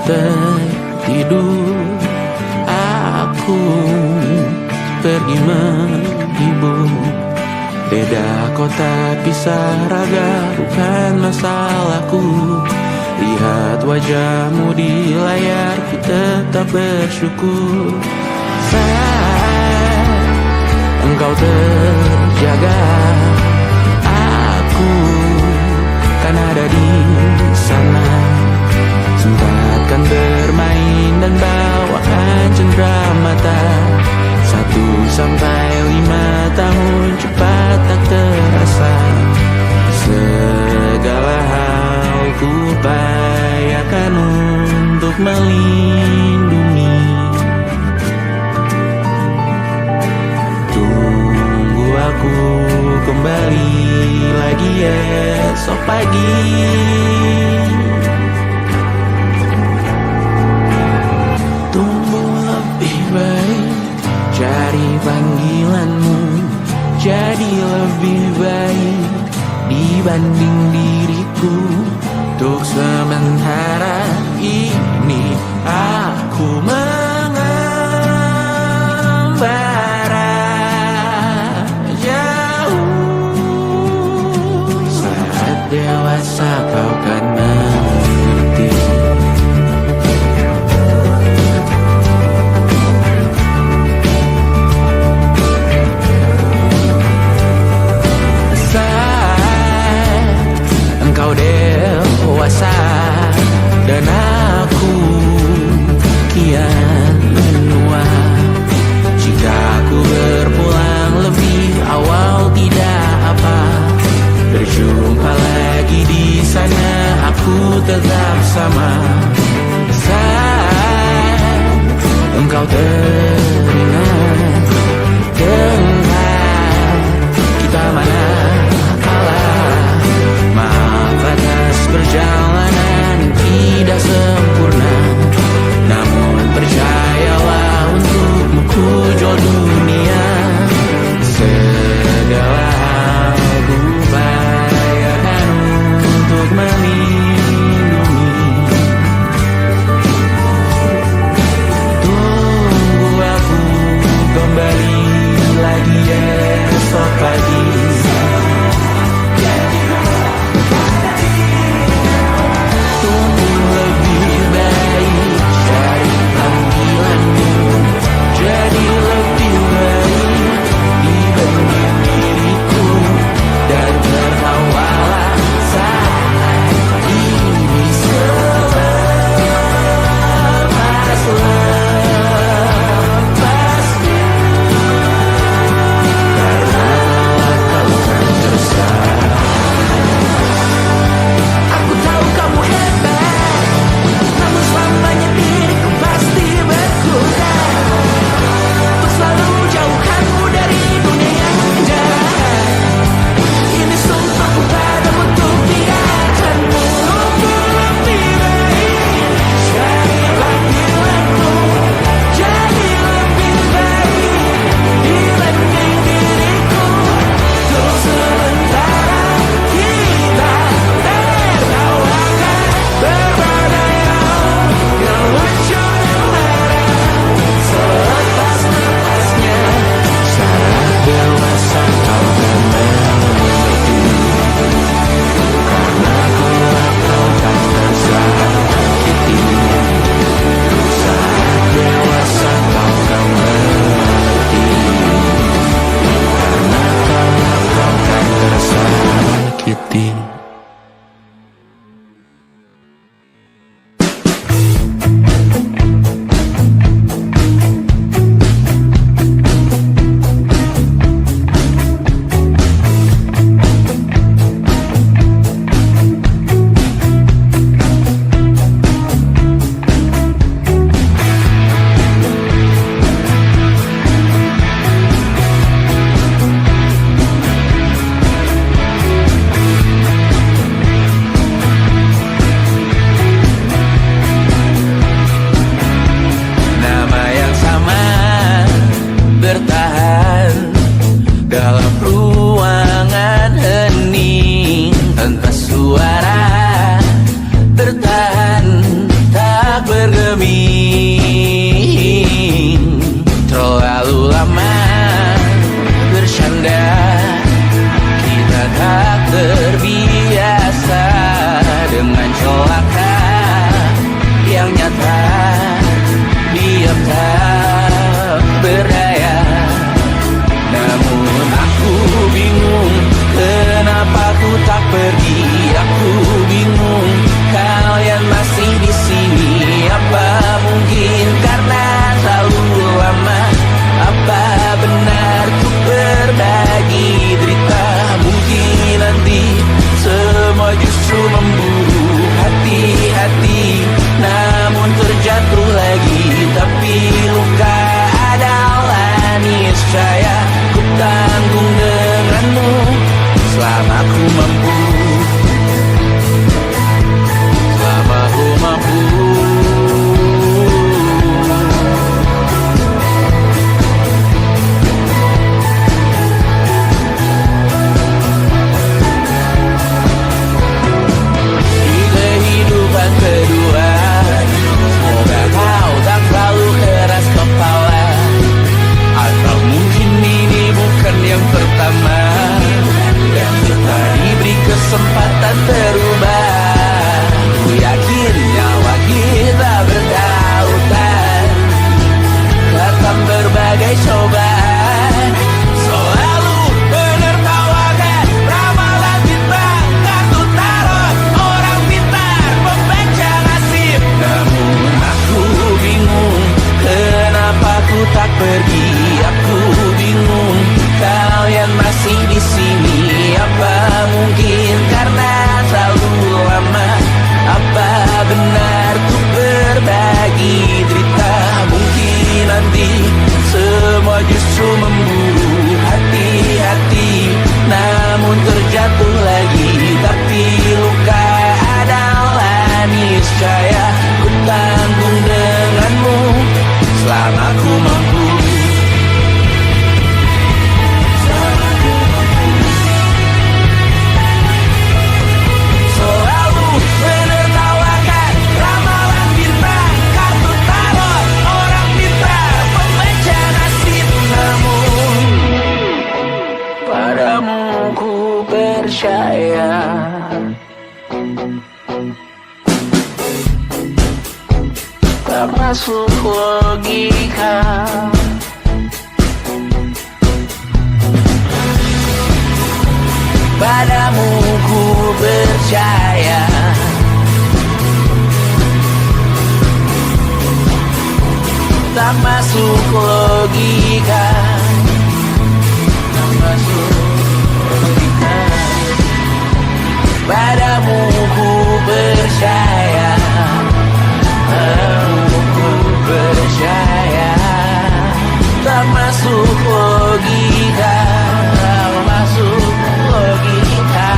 tertidur, aku pergi menghibur. Beda kota pisah raga bukan masalahku. Lihat wajahmu di layar, ku tetap bersyukur. Saat engkau terjaga, aku kan ada di sana. Sempatkan bermain dan bawakan cendera mata. 1-5 tahun cepat tak terasa. Segala hal ku upayakan untuk melindungi. Tunggu aku kembali lagi esok pagi. Tumbuh lebih baik, cari panggilanmu, jadi lebih baik dibanding diriku. Untuk sementara ini aku mengembara jauh. Saat dewasa kau kan mengerti. Engkau dewasa dan aku kian percaya. Tak masuk logika. Padamu ku percaya. Tak masuk logika. Tak masuk logika. Padamu ku percaya. Padamu ku percaya. Tak masuk logika. Tak masuk logika.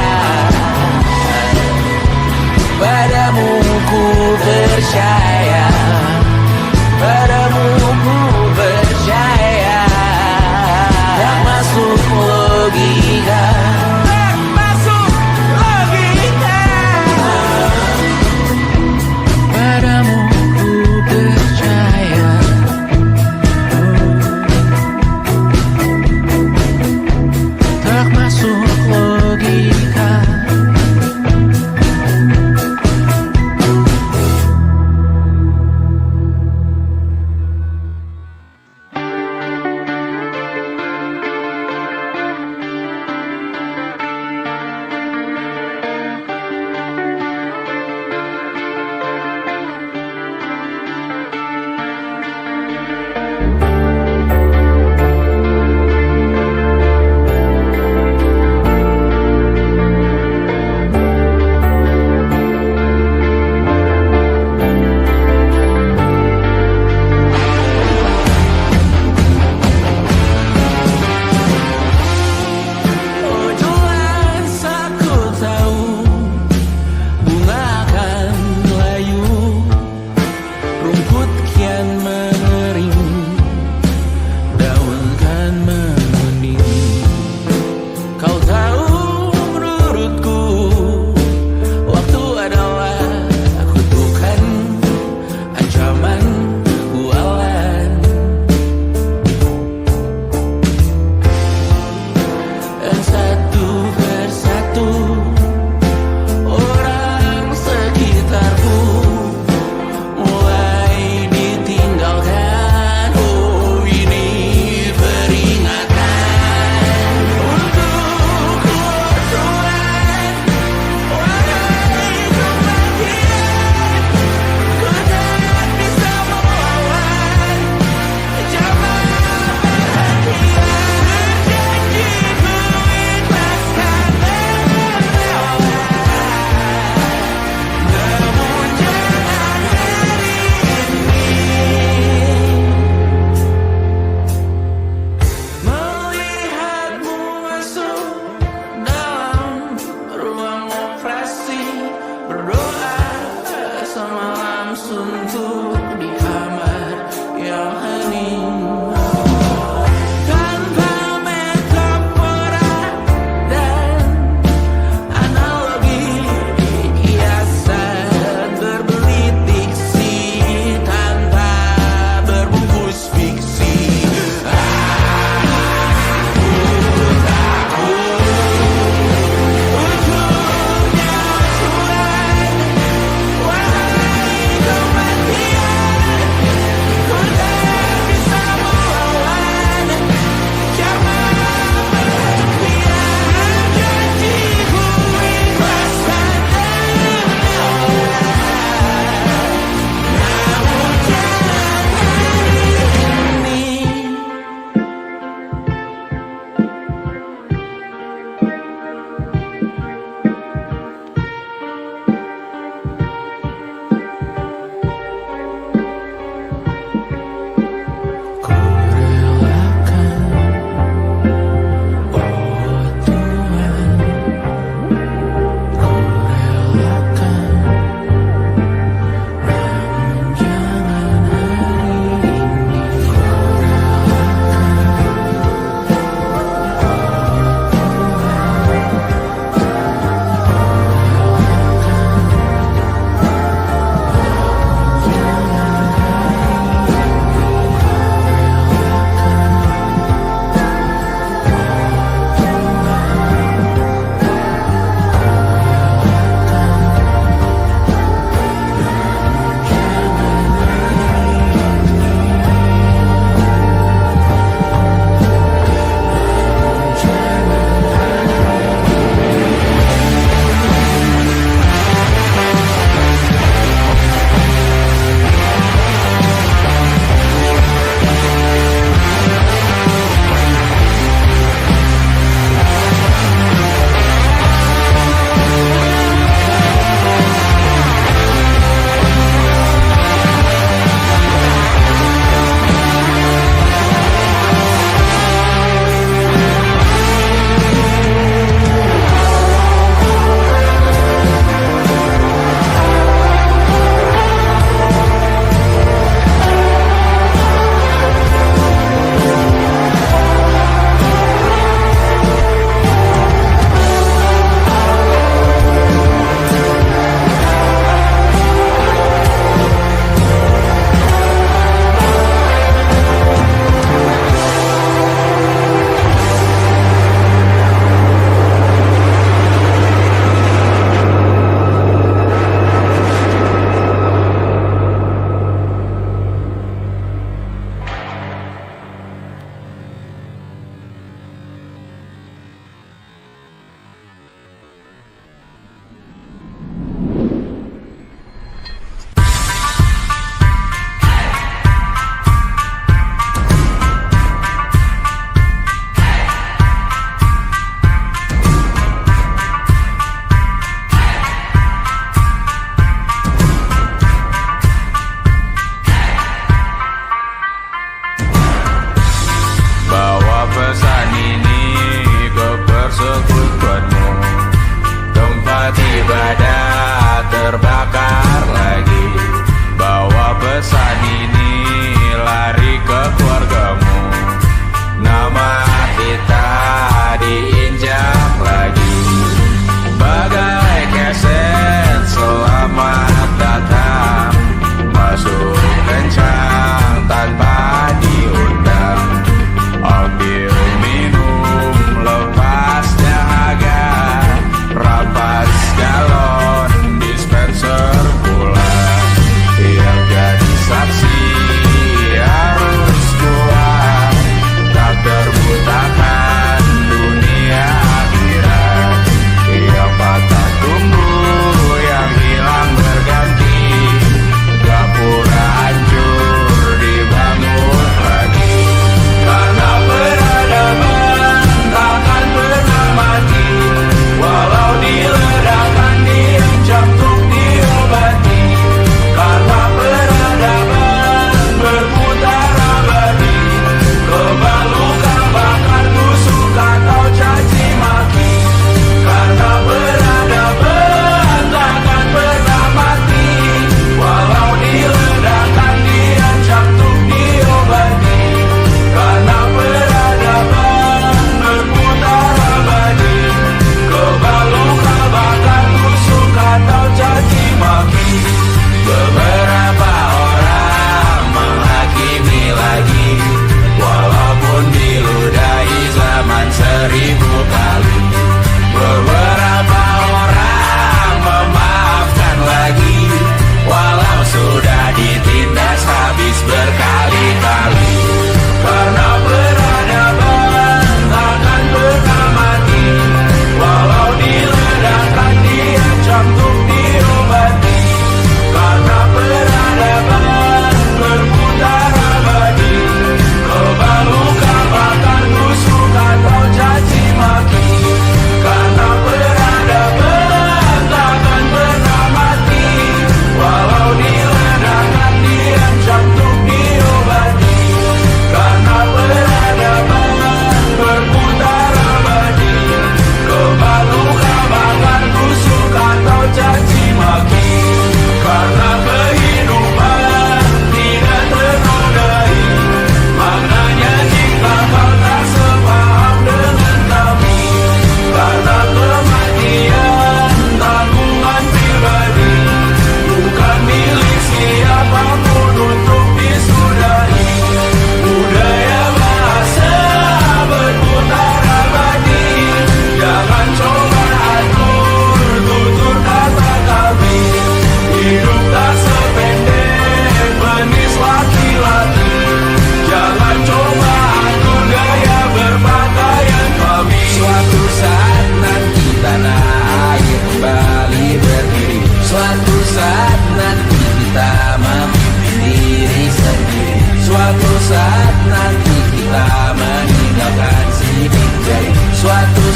Padamu ku percaya. Padamu ku percaya.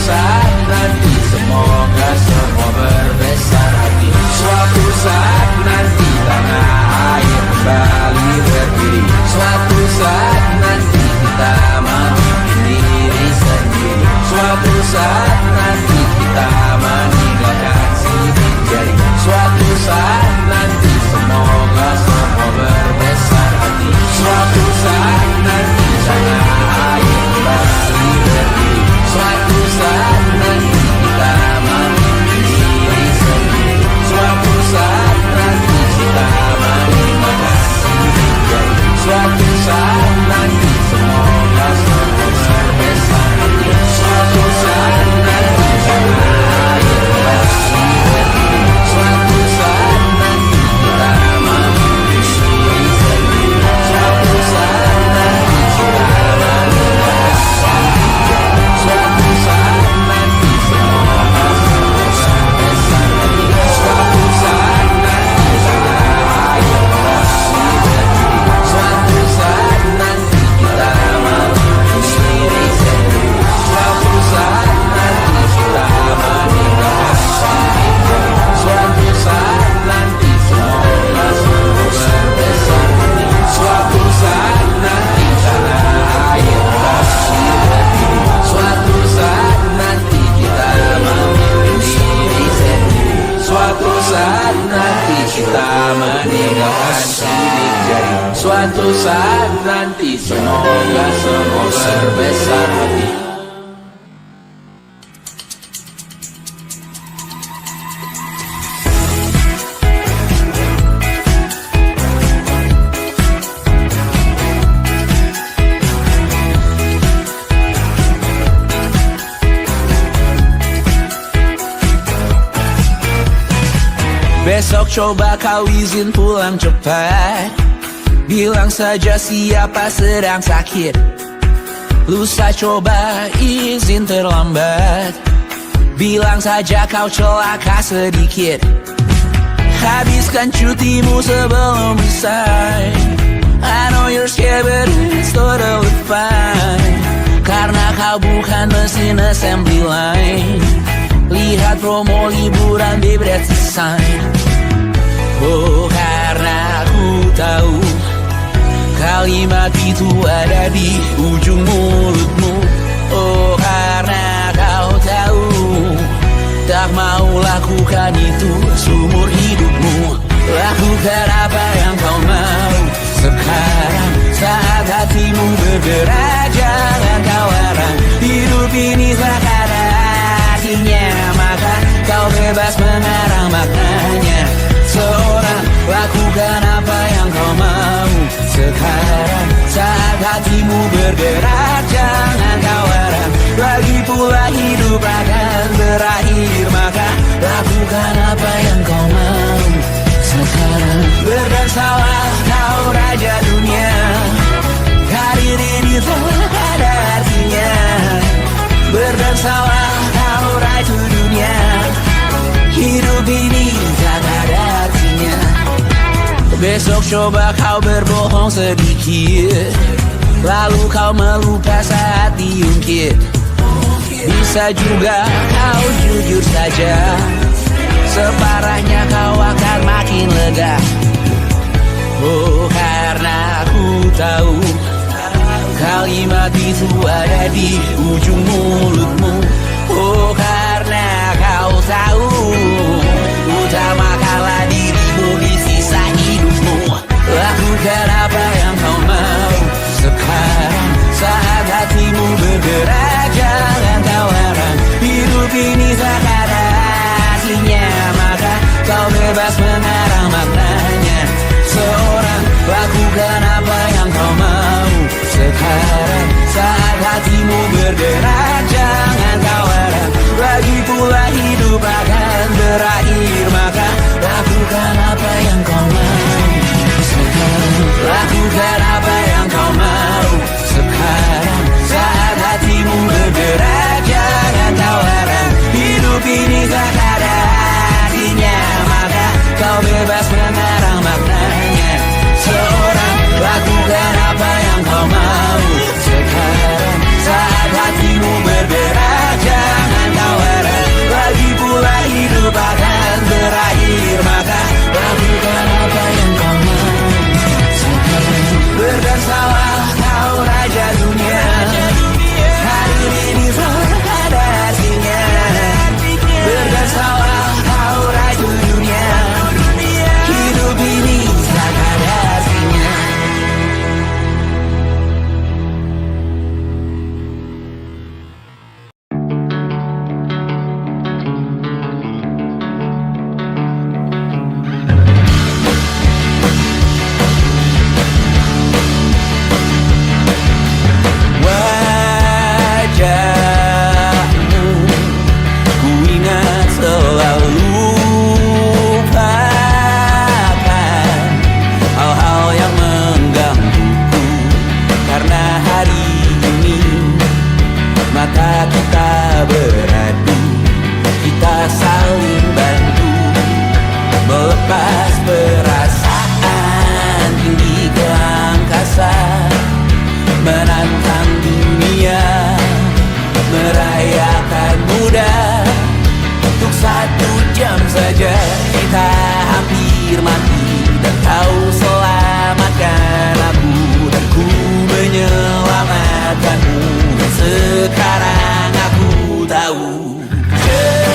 saat nanti semoga semua berbesar hati. Suatu saat nanti tanah air kembali berdiri. Suatu saat nanti kita memimpin diri sendiri. Suatu saat nanti kita meninggalkan sidik jari. Suatu saat nanti semoga semua berbesar hati. Suatu saat nanti tanah air kembali berdiri. Suatu saat nanti kita memimpin diri sendiri. Suatu saat nanti kita meninggalkan sidik jari. Suatu saat nanti semoga semua berbesar hati. Suatu saat nanti tanah air kembali berdiri. Suatu saat nanti kita memimpin diri sendiri. Suatu saat nanti kita meninggalkan sidik jari. Suatu saat nanti semoga semua berbesar hati. Suatu saat nanti tanah air kembali berdiri. Suatu saat nanti kita memimpin diri sendiri. Suatu saat nanti kita meninggalkan sidik jari. Suatu saat nanti semoga semua berbesar hati. Suatu saat nanti tanah air kembali berdiri. Suatu saat nanti kita memimpin diri sendiri. Suatu saat nanti kita meninggalkan sidik jari. Suatu saat nanti semoga semua berbesar hati. Besok coba kau izin pulang cepat. Bilang saja siapa sedang sakit. Lusa coba izin terlambat. Bilang saja kau celaka sedikit. Habiskan cutimu sebelum resign. I know you're scared but it's totally fine. Karena kau bukan mesin assembly line. Lihat promo liburan di Bread Sign. Oh, karena ku tahu kalimat itu ada di ujung mulutmu. Oh, karena kau tahu tak mau lakukan itu seumur hidupmu. Lakukan apa yang kau mau sekarang saat hatimu bergerak. Jangan kau larang. Hidup ini tak ada artinya, maka kau bebas mengarang maknanya. Seorang lakukan apa yang kau mau sekarang saat hatimu bergerak. Jangan kau larang. Lagi pula hidup akan berakhir, maka lakukan apa yang kau mau sekarang. Berdansalah kau raja dunia. Karir ini tak ada artinya. Berdansalah kau ratu dunia. Hidup ini tak ada artinya. Besok coba kau berbohong sedikit, lalu kau melupa saat diungkit. Bisa juga kau jujur saja, separahnya kau akan makin lega. Oh, karena ku tahu kalimat itu ada di ujung mulutmu. Oh, karena kau tahu utamakanlah dirimu di sisa hidupmu. Lakukan apa yang kau mau sekarang saat hatimu bergerak. Jangan kau larang. Hidup ini tak ada artinya, maka kau bebas mengarang maknanya. Seorang lakukan apa yang kau mau sekarang saat hatimu bergerak. kita beradu, kita saling bantu, melepas perasaan tinggi ke angkasa, menantang dunia, merayakan muda. Untuk 1 jam saja kita hampir mati, dan kau selamatkan aku, dan ku menyelamatkanmu. Dan sekarang aku tahu cerita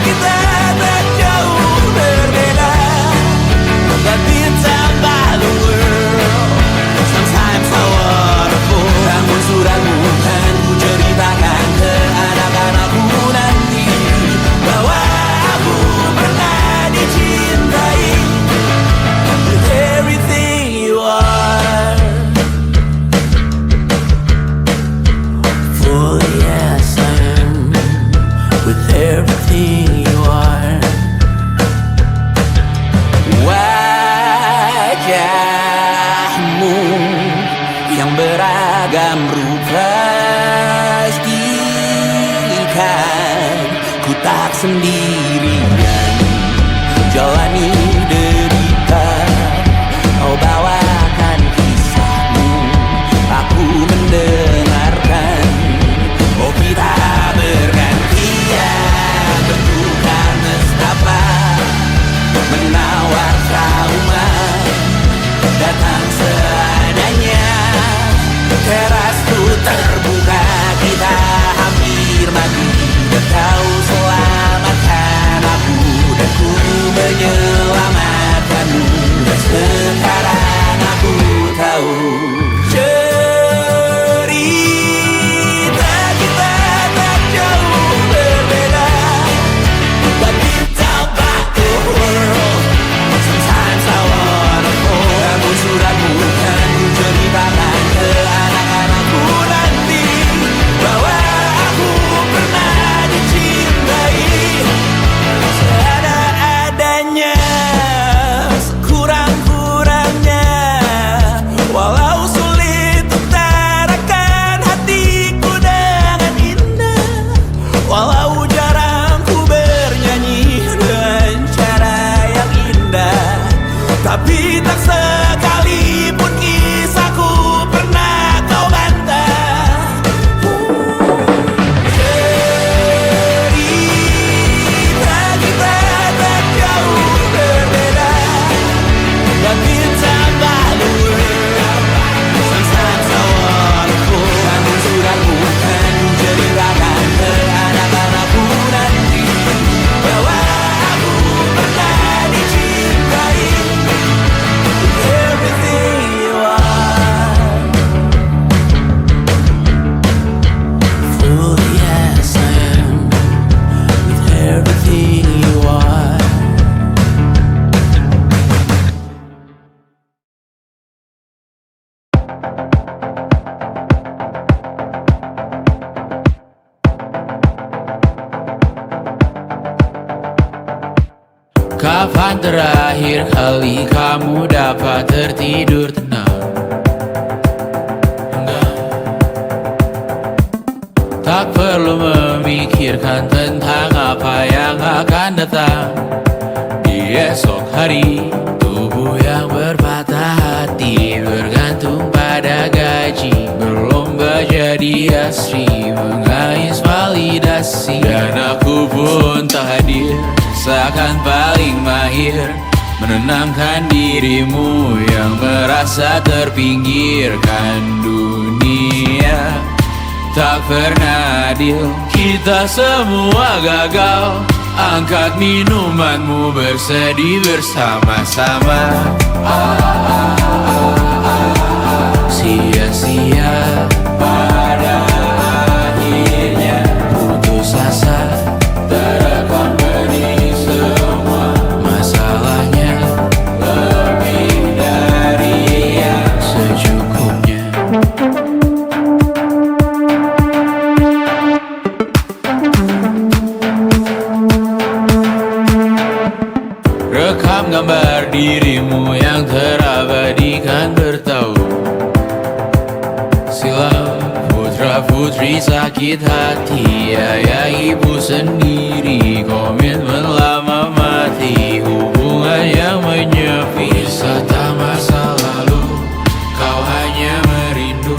kita tak jauh berbeda, but ditambah the world sometimes so wonderful. Namun suratmu kan ku ceritakan ke anak-anakku nanti, bahwa aku pernah dicintai with everything you are. For yes I am with everything you are. Wajahmu yang beragam rupa pastikan ku tak sendirian jalani derita. Kau bawakan kisahmu, aku mendengarkan. Oh kita bergantian bertukar nestapa, menawar trauma, datang seadanya. Terasku terbuka, kita hampir mati, dan kau selamatkan aku, dan ku menyelamatkanmu. Dan sekarang aku tahu cerita kita tak jauh berbeda, but ditambah the world sometimes so wonderful. Namun suratmu kan ku ceritakan ke anak-anakku nanti, bahwa aku pernah dicintai seada-adanya, sekurang-kurangnya. Walau sulit utarakan hatiku dengan indah, walau jarang ku bernyanyi dengan cara yang indah, tapi tak sekalipun kisahku pernah kau bantah. Cerita kita tak jauh berbeda, dan ditambah the world sometimes so wonderful. Namun suratmu kan ku ceritakan ke anak-anakku nanti, bahwa aku pernah dicintai with everything you are. Fully yes I am with everything you are. Kapan terakhir kali kamu dapat tertidur tenang? Enggak. Tak perlu memikirkan tentang apa yang akan datang di esok hari. Tubuh yang berpatah hati bergantung pada gaji, berlomba jadi asri, mengais validasi. Dan aku pun tak hadir, seakan paling mahir menenangkan dirimu yang merasa terpinggirkan dunia. Tak pernah adil, kita semua gagal. Angkat minumanmu, bersedih bersama-sama. Sia-sia pada akhirnya putus asa, terekam benih semua. Masalahnya lebih dari yang secukupnya. Rekam gambar dirimu yang terabadikan bertahun. Sila Putra putri sakit hati, ayah ibu sendiri komitmen lama mati, hubungan yang menyepi. Wisata masa lalu, kau hanya merindu,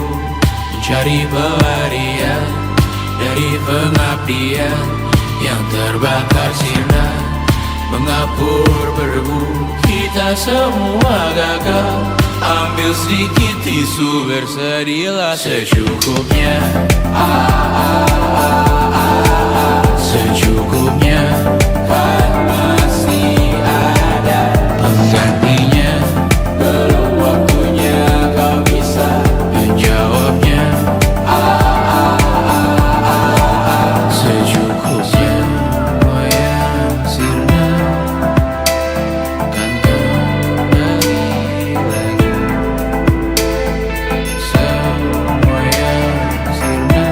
mencari pelarian dari pengabdian yang terbakar sinar, mengapur berdebu. Kita semua gagal. Ambil sedikit tisu, bersedilah secukupnya. Secukupnya, kan masih ada penggantinya. Belum waktunya kau bisa menjawabnya. Secukupnya, wayang sirna kan kembali lagi. Semua yang sirna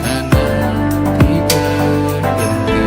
kan nanti terganti.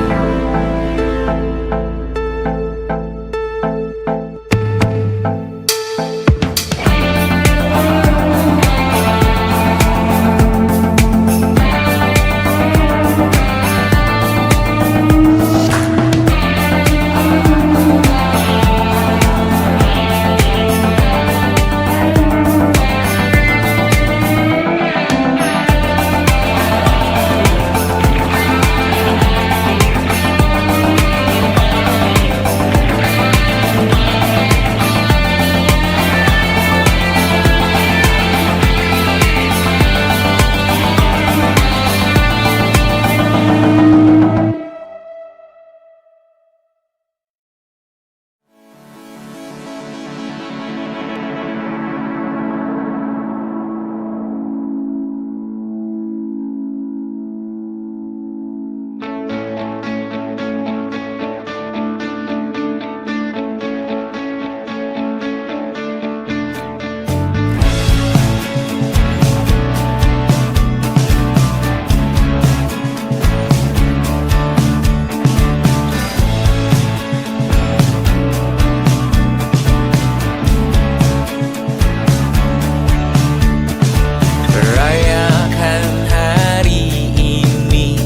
Rayakan hari ini,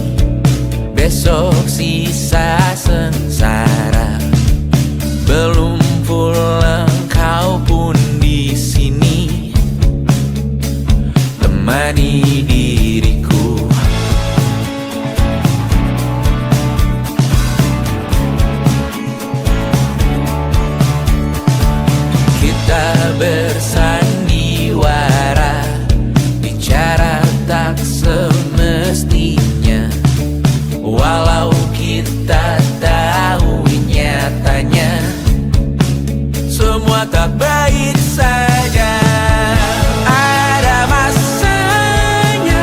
besok sisa sengsara. Belum pulang kau pun di sini, temani diriku. Kita bersandiwara, bicara tak semestinya, walau kita tahu nyatanya semua tak baik saja. Ada masanya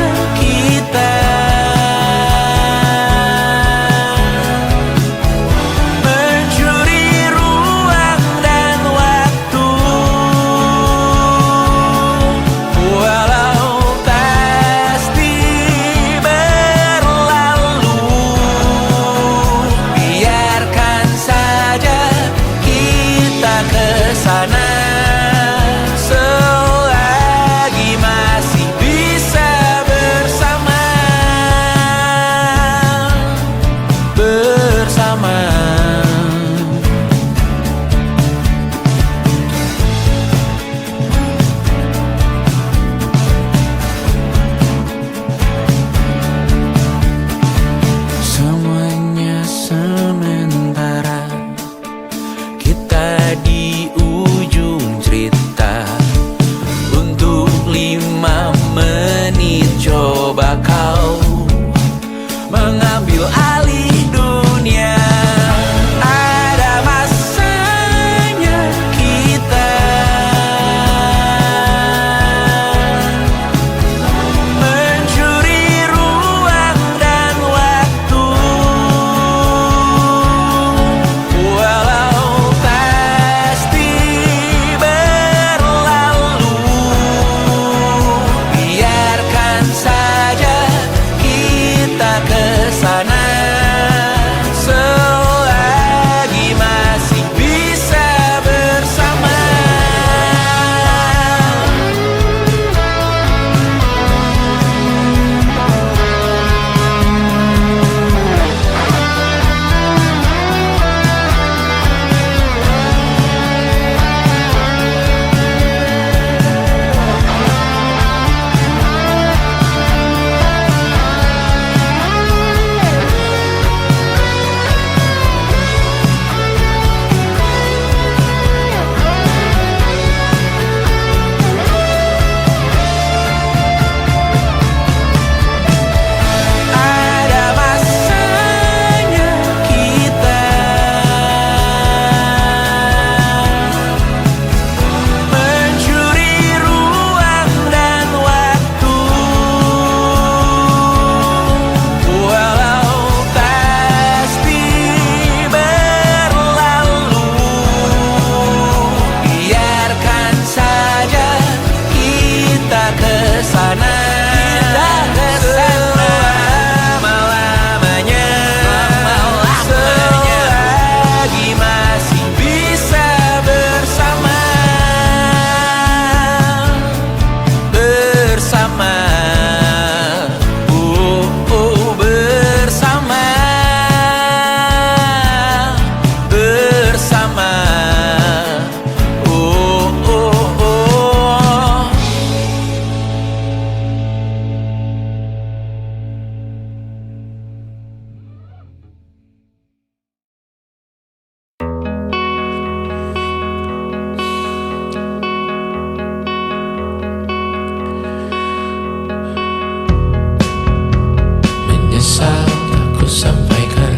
sampaikan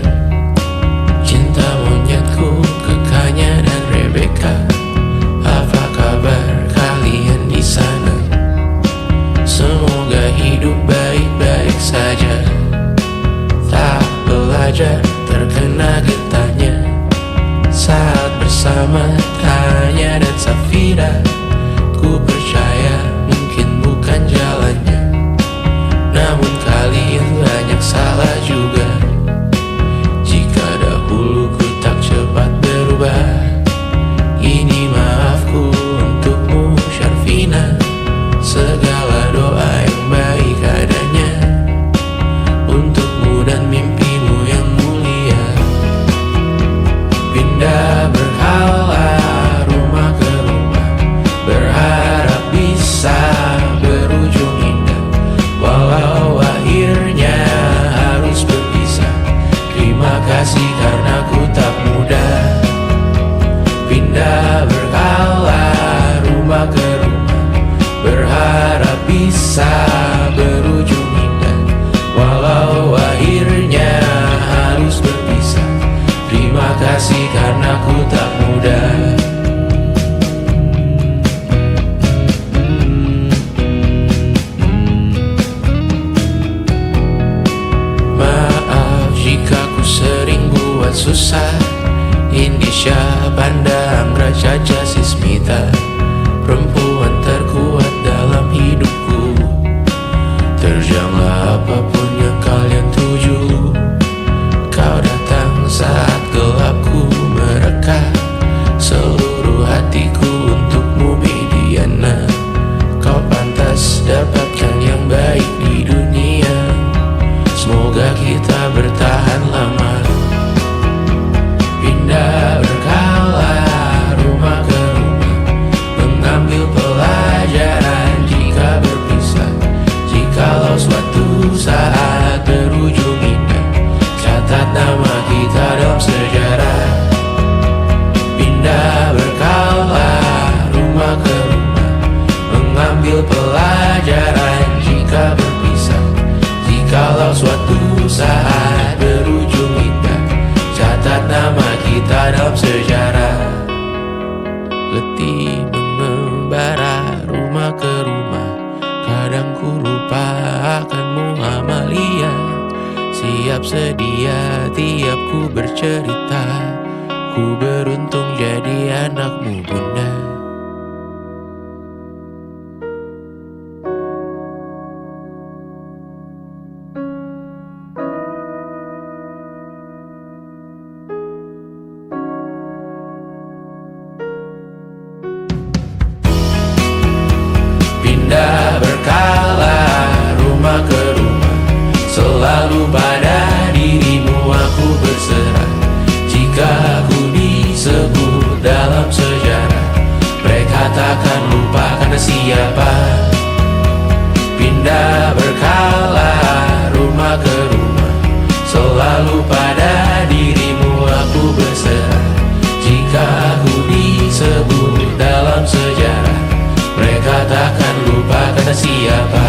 cinta monyetku ke Kanya dan Rebecca. Apa kabar kalian di sana? Semoga hidup baik-baik saja. Tak belajar terkena getahnya saat bersama Tanya dan Safira. Ku percaya mungkin bukan jalannya, namun kalian banyak salah juga. Jika dahulu ku tak cepat berubah, ini maafku untukmu Syarfina. Segala doa yang baik adanya untukmu dan mimpimu yang mulia. Pindah berhala rumah ke rumah, berharap bisa berujung indah. Walau akhirnya harus berpisah, terima kasih karena ku tak mudah. Pindah berhala rumah ke rumah, berharap bisa berujung indah. Walau akhirnya harus berpisah, terima kasih karena ku tak mudah. Maaf jika ku sering buat susah. Indisha, Banda, Anggra, Caca, Sismita, perempuan terkuat dalam hidupku. Terjanglah apapun yang kalian tuju. Kau datang saat gelapku mereka. Seluruh hatiku untukmu Mediana. Kau pantas dapatkan yang baik di dunia. Semoga kita bertahan lama. Pindah berkala rumah ke rumah, mengambil pelajaran jika berpisah. Jikalau suatu saat berujung indah, catat nama kita dalam sejarah. Pindah berkala rumah ke rumah, mengambil pelajaran jika berpisah. Jikalau suatu saat berujung indah, catat nama kita dalam sejarah. Letih mengembara rumah ke rumah, kadang ku lupa akanmu Amalia. Siap sedia tiap ku bercerita, ku beruntung jadi anakmu bunda. Pindah berkala rumah ke rumah, selalu pada dirimu aku berserah. Jika aku disebut dalam sejarah, mereka takkan lupa karena siapa. Pindah berkala rumah ke rumah, selalu pada dirimu aku berserah. Jika aku disebut dalam sejarah, mereka takkan lupa kata siapa.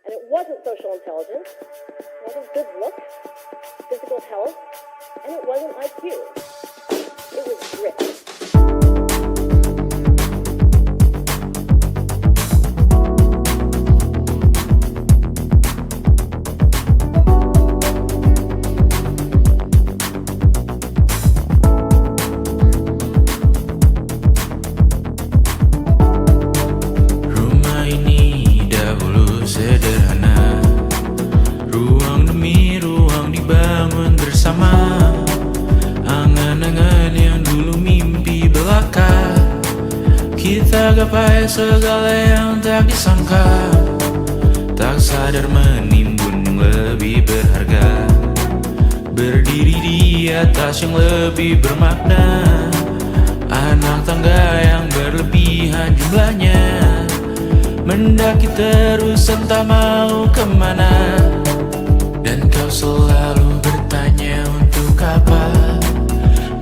And it wasn't social intelligence, it wasn't good looks, physical health, and it wasn't IQ. It was grit. Rumah ini dahulu sederhana, ruang demi gapai segala yang tak disangka, tak sadar menimbun yang lebih berharga, berdiri di atas yang lebih bermakna. Anak tangga yang berlebihan jumlahnya, mendaki terus entah mau kemana. Dan kau selalu bertanya untuk apa,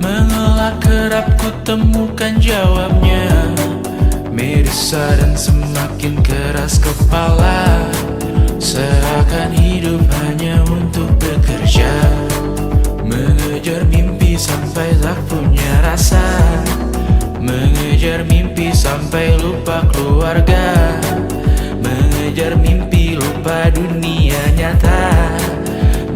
mengelak kerap ku temukan jawabnya. Merisa dan semakin keras kepala, seakan hidup hanya untuk bekerja, mengejar mimpi sampai tak punya rasa, mengejar mimpi sampai lupa keluarga, mengejar mimpi lupa dunia nyata,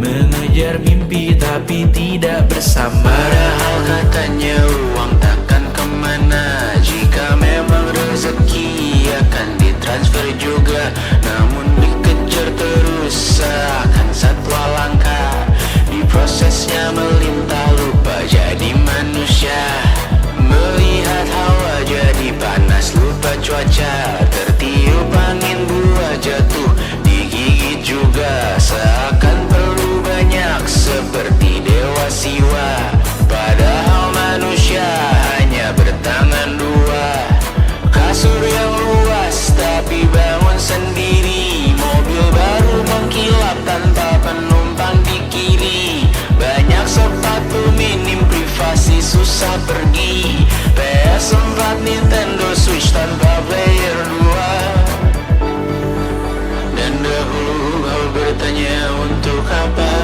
mengejar mimpi tapi tidak bersama. Padahal katanya uang takkan kemana, jika memang rezeki akan ditransfer juga. Namun dikejar terus seakan satwa langka, di prosesnya melintah lupa jadi manusia. Melihat hawa jadi panas lupa cuaca, tertiup angin buah jatuh digigit juga. Seakan perlu banyak seperti dewa siwa, padahal manusia hanya bertangan dua. Kasur yang luas tapi bangun sendiri, mobil baru mengkilap tanpa penumpang di kiri. Banyak sepatu minim privasi susah pergi, PS4 Nintendo Switch tanpa player 2. Dan dahulu kau bertanya untuk apa,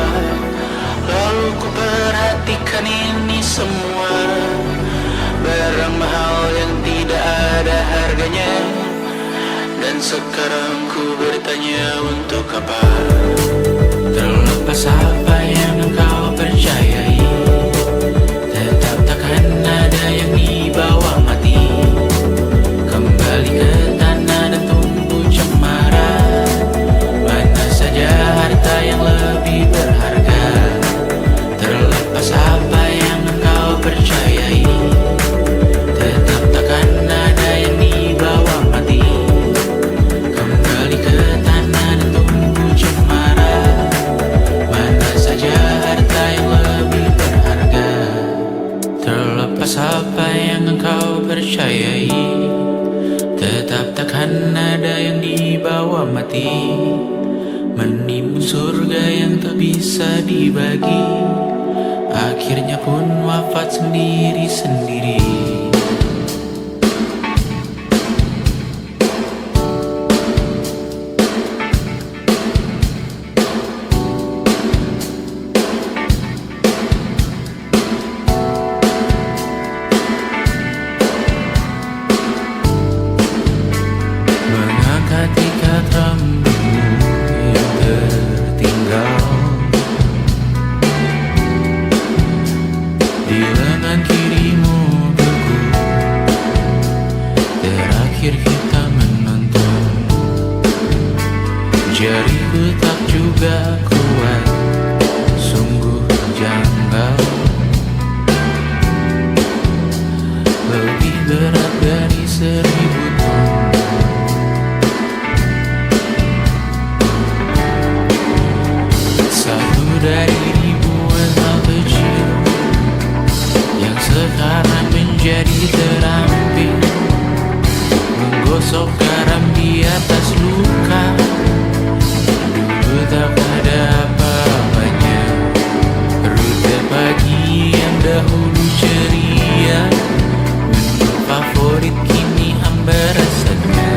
lalu ku perhatikan ini semua, barang mahal yang tidak ada harganya. Dan sekarang ku bertanya untuk apa. Terlepas apa yang engkau percayai, tetap takkan ada yang dibawa mati. Kembali ke tanah dan tumbuh cemara, mana saja harta yang lebih berharga. Terlepas apa yang engkau percayai, tetap takkan ada yang dibawa mati. Kembali ke tanah dan tumbuh cemara, mana saja harta yang lebih berharga. Terlepas apa yang engkau percayai, tetap takkan ada yang dibawa mati. Menimbun surga yang tak bisa dibagi, akhirnya pun wafat sendiri-sendiri. Mengangkat ikat rambutmu yang tertinggal di lengan kirimu beku, terakhir kita menonton. Jariku tak juga kuat, sungguh janggal, lebih berat dari 1000 ton. Satu dari ribuan hal kecil yang sekarang menjadi terampil, menggosok garam di atas luka. Dulu tak ada apa-apanya, rute pagi yang dahulu ceria, menu favorit kini hambar rasanya.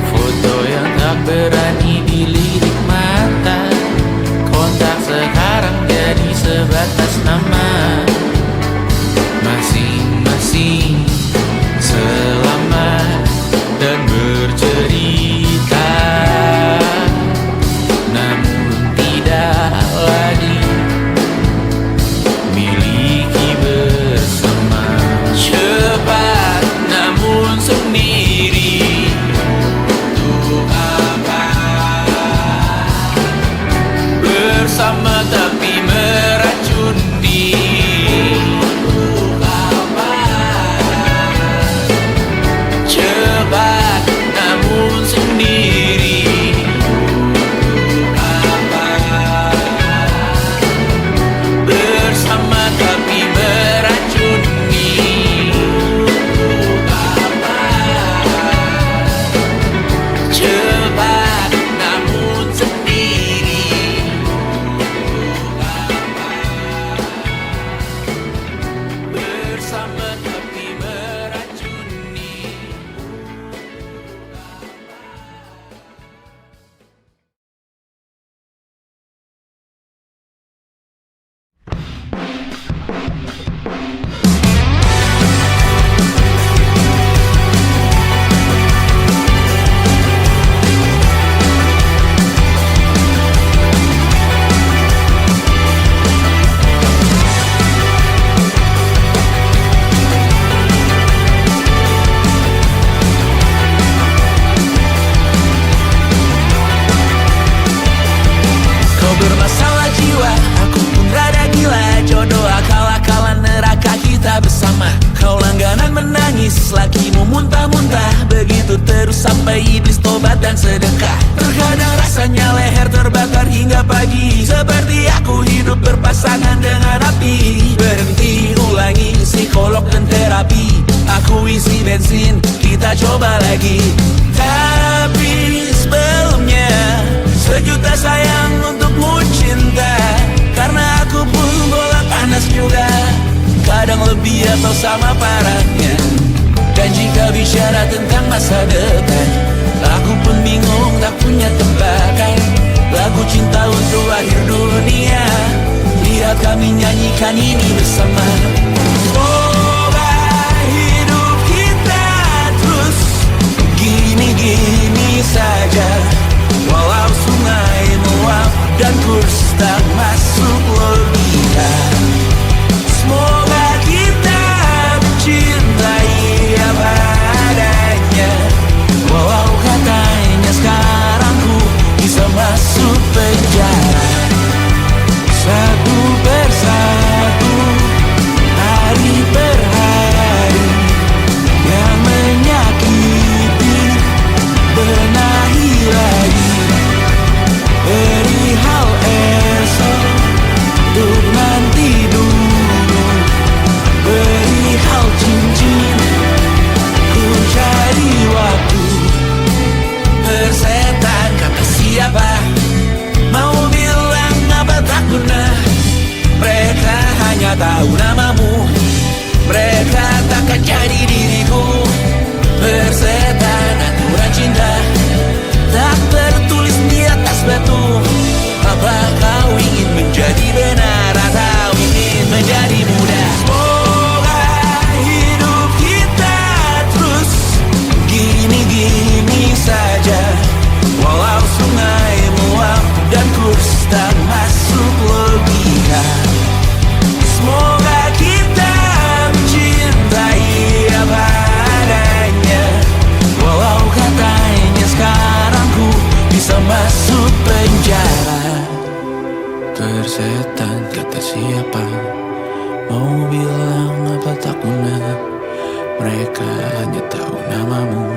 Foto yang tak berani dilirik mata, kontak sekarang jadi sebatas nama. Masing-masing selamat dan bercerita, namun tidak lagi miliki bersama. Cepat namun sendiri, untuk apa iblis tobat dan sedekah. Terkadang rasanya leher terbakar hingga pagi, seperti aku hidup berpasangan dengan api. Berhenti ulangi psikolog dan terapi, aku isi bensin, kita coba lagi. Tapi sebelumnya sejuta sayang untukmu cinta, karena aku pun bola panas juga, kadang lebih atau sama parahnya. Dan jika bicara tentang masa depan, aku pun bingung tak punya tebakan. Lagu cinta untuk akhir dunia, lihat kami nyanyikan ini bersama. Semoga hidup kita terus gini-gini saja, walau sungai meluap dan kurs tak masuk logika. Semoga kita mencintai apa adanya, walau katanya sekarang ku bisa masuk penjara. Satu persatu, hari per hari, yang menyakiti benahi lagi. Perihal esok, untuk nanti dulu. Perihal cincin, ku cari waktu. Persetan kata siapa, mau bilang apa tak guna. Mereka hanya tahu namamu, mereka takkan jadi diriku. Persetan aturan cinta, tak tertulis di atas batu. Apa kau ingin menjadi benar atau ingin menjadi muda? Semoga hidup kita terus gini-gini saja, walau sungai meluap dan kurs tak masuk logika. Semoga kita mencintai apa adanya, walau katanya sekarang ku bisa masuk penjara. Persetan kata siapa, mau bilang apa tak guna. Mereka hanya tahu namamu,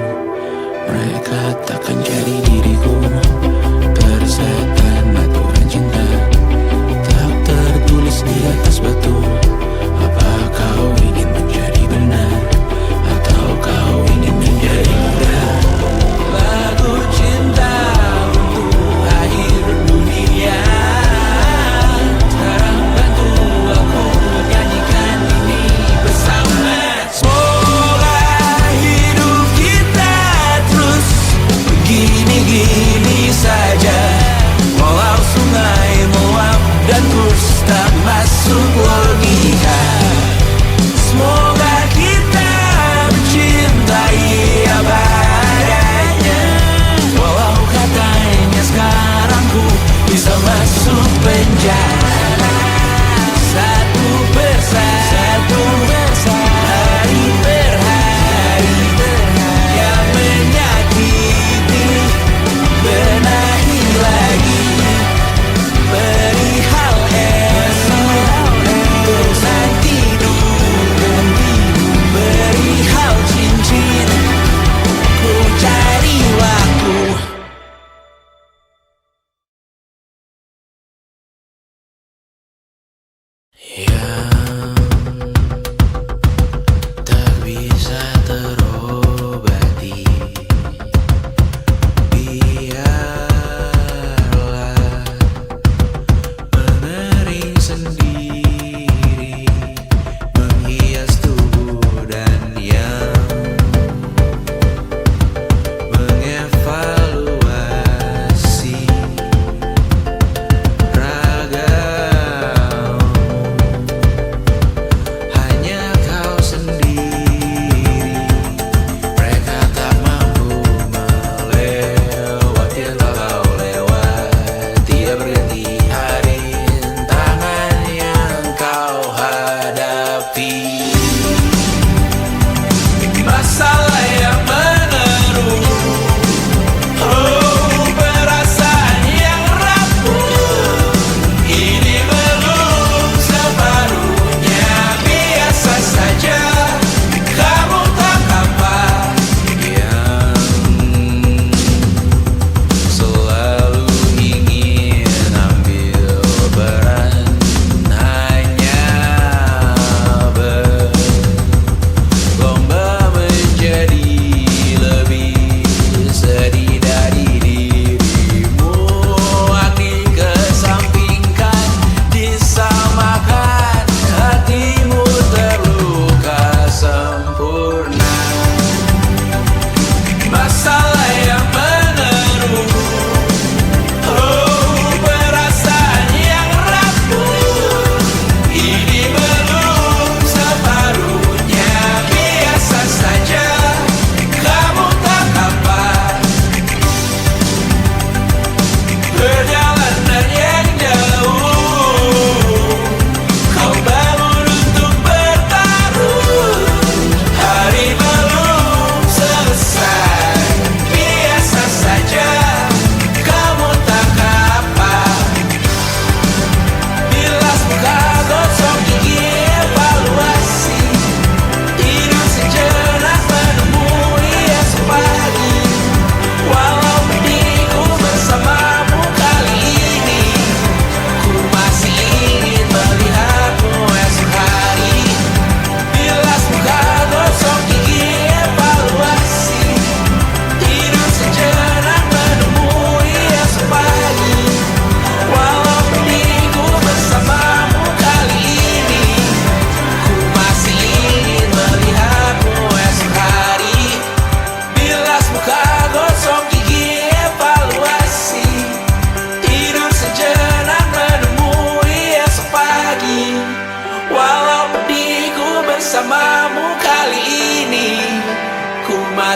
mereka takkan jadi diriku. Persetan aturan cinta, tak tertulis di atas batu. Apa kau ingin menjadi benar atau kau ingin menjadi muda? Lagu cinta untuk akhir dunia, sekarang bantu aku nyanyikan ini bersama. Semoga hidup kita terus begini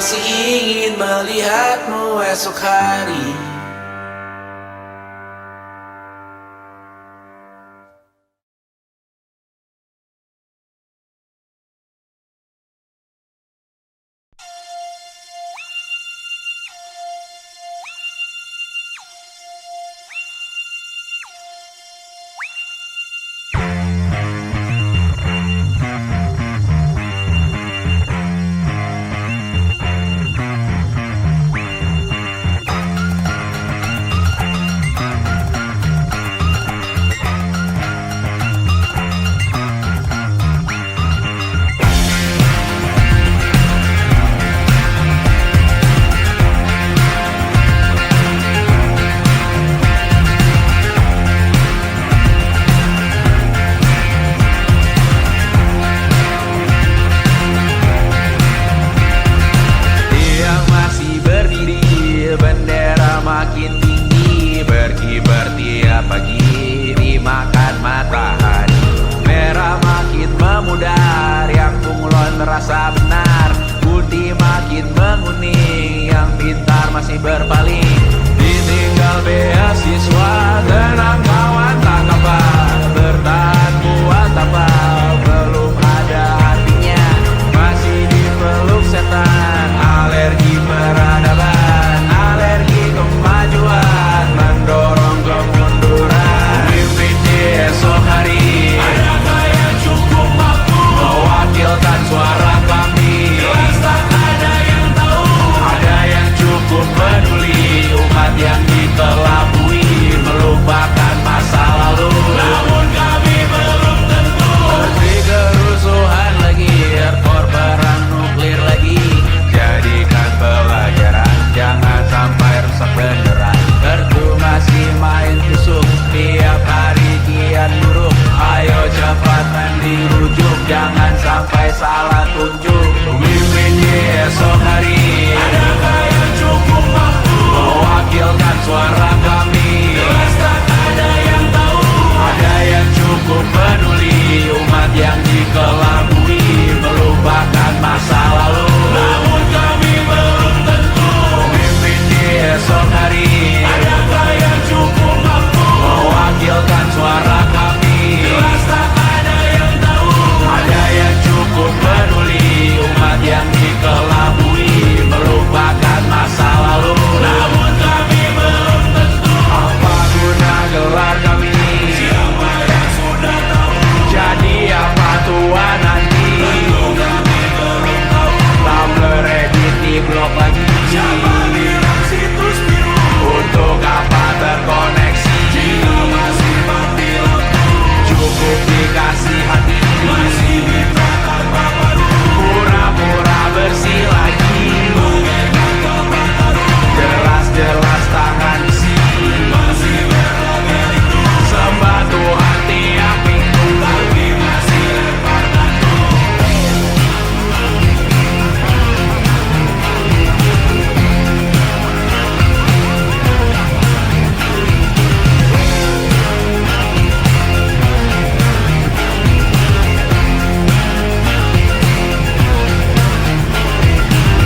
masih ingin melihatmu esok hari. Terasa benar, budi makin menguning, yang pintar masih berpaling. Ditinggal beasiswa, tenang kawan tak kabar, bertahan buat apa, belum ada artinya, masih dipeluk setan, alergi peradaban, alergi kemajuan, mendorong kemunduran. Mimpi di esok hari, adakah yang cukup mampu mewakilkan suara kami? Jelas tak ada yang tahu, ada yang cukup peduli, umat yang dikelabui, melupakan masa lalu. Namun kami belum tentu seperti kerusuhan lagi, erkor perang nuklir lagi. Jadikan pelajaran, jangan sampai rusak beneran. Kertu masih main tusuk, tiap hari kian buruk. Ayo cepat mending rujuk, jangan sampai salah tunjuk. Pemimpin di esok hari, adakah yang cukup mampu mewakilkan suara kami? Jelas tak ada yang tahu, ada yang cukup peduli, umat yang dikelabui, melupakan masa lalu. Namun kami belum tentu pemimpin di esok hari, adakah yang cukup mampu mewakilkan suara kami? Jelas tak ada yang tahu, ada yang cukup peduli, umat yang dikelabui, melupakan masa lalu. Namun kami belum tentu apa guna gelar kami. Siapa yang sudah tahu, jadi apa tua nanti? Tentu kami belum tahu. Tumblr, Reddit, di blog lagi. Siapa bilang situs biru? Untuk apa terkoneksi? Jika masih mati lampu, cukup dikasih hati. Masih minta apa baru, pura-pura bersih lagi. Mengenakan tempat baru, jelas-jelas tangan isi. Masih berlagak itu, sembah Tuhan tiap minggu, tapi masih lempar batu.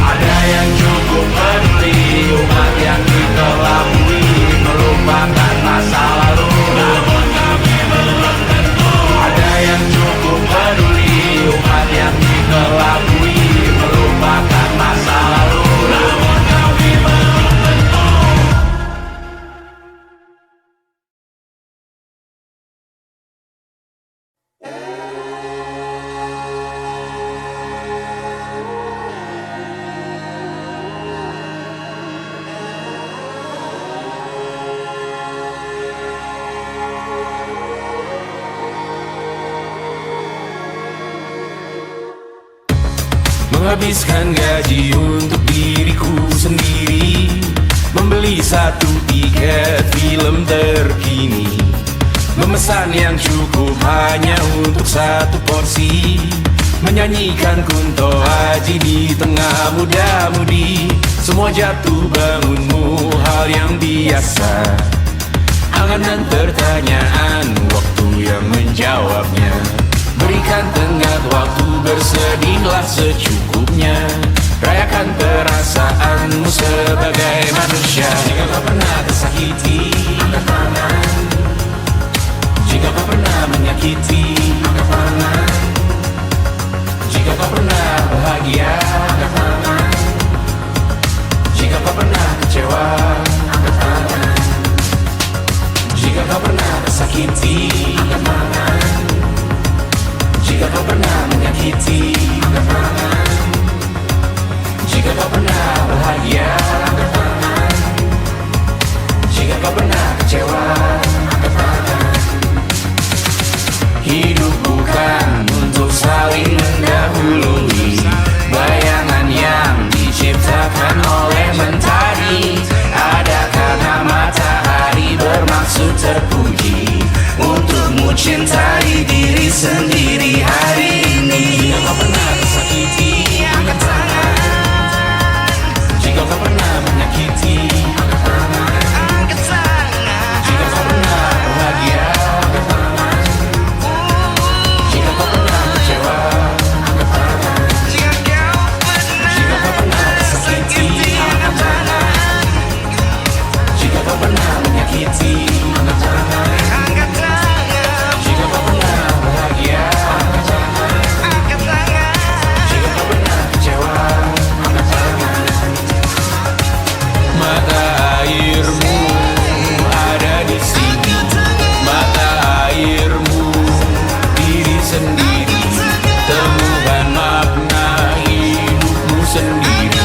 Ada yang cukup peduli, umat yang dikelabui, melupakan masa lalu. Namun kami belum tentu, ada yang cukup peduli, umat yang dikelabui, melupakan masa lalu. Namun kami belum tentu. Menghabiskan gaji untuk diriku sendiri, membeli satu tiket film terkini, memesan yang cukup hanya untuk satu porsi, menyanyikan Kunto Aji di tengah muda-mudi. Semua jatuh bangunmu hal yang biasa, angan dan pertanyaan, waktu yang menjawabnya. Berikan tenggat waktu, bersedihlah secukupnya. Rayakan perasaanmu sebagai manusia. Jika kau pernah tersakiti, angkat tangan. Jika kau pernah menyakiti, angkat tangan. Jika kau pernah bahagia, angkat tangan. Jika kau pernah kecewa, angkat tangan. Jika kau pernah tersakiti, angkat tangan. Jika kau pernah menyakiti, angkat tangan. Jika kau pernah bahagia, angkat tangan. Jika kau pernah kecewa, angkat tangan. Hidup bukan untuk saling mendahului bayangan yang diciptakan oleh mentari. Ada karena matahari bermaksud terpuji untukmu cintai diri sendiri hari ini. Jika kau pernah tersakiti, angkat tangan. Jika kau pernah menyakiti, angkat tangan. Jika kau pernah bahagia, angkat tangan. Jika kau pernah kecewa, angkat tangan. Jika kau pernah tersakiti, angkat tangan. Jika kau pernah menyakiti, angkat tangan. Jika kau pernah bahagia, angkat tangan. Jika kau pernah kecewa, angkat tangan. Mata airmu ada di sini. Mata airmu diri sendiri. Temukan makna hidupmu sendiri.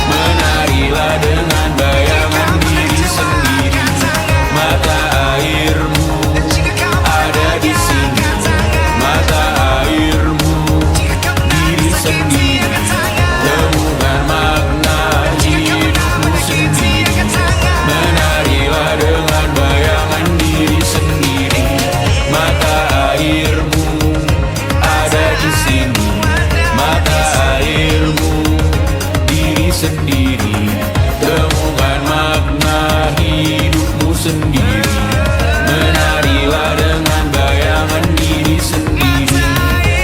Menarilah dengan bayangan diri sendiri. Mata airmu ada di sini. Mata airmu diri sendiri. Temukan makna hidupmu sendiri. Menarilah dengan bayangan diri sendiri. Mata airmu ada di sini. Mata airmu diri sendiri. Temukan makna hidupmu sendiri. Menarilah dengan bayangan diri sendiri.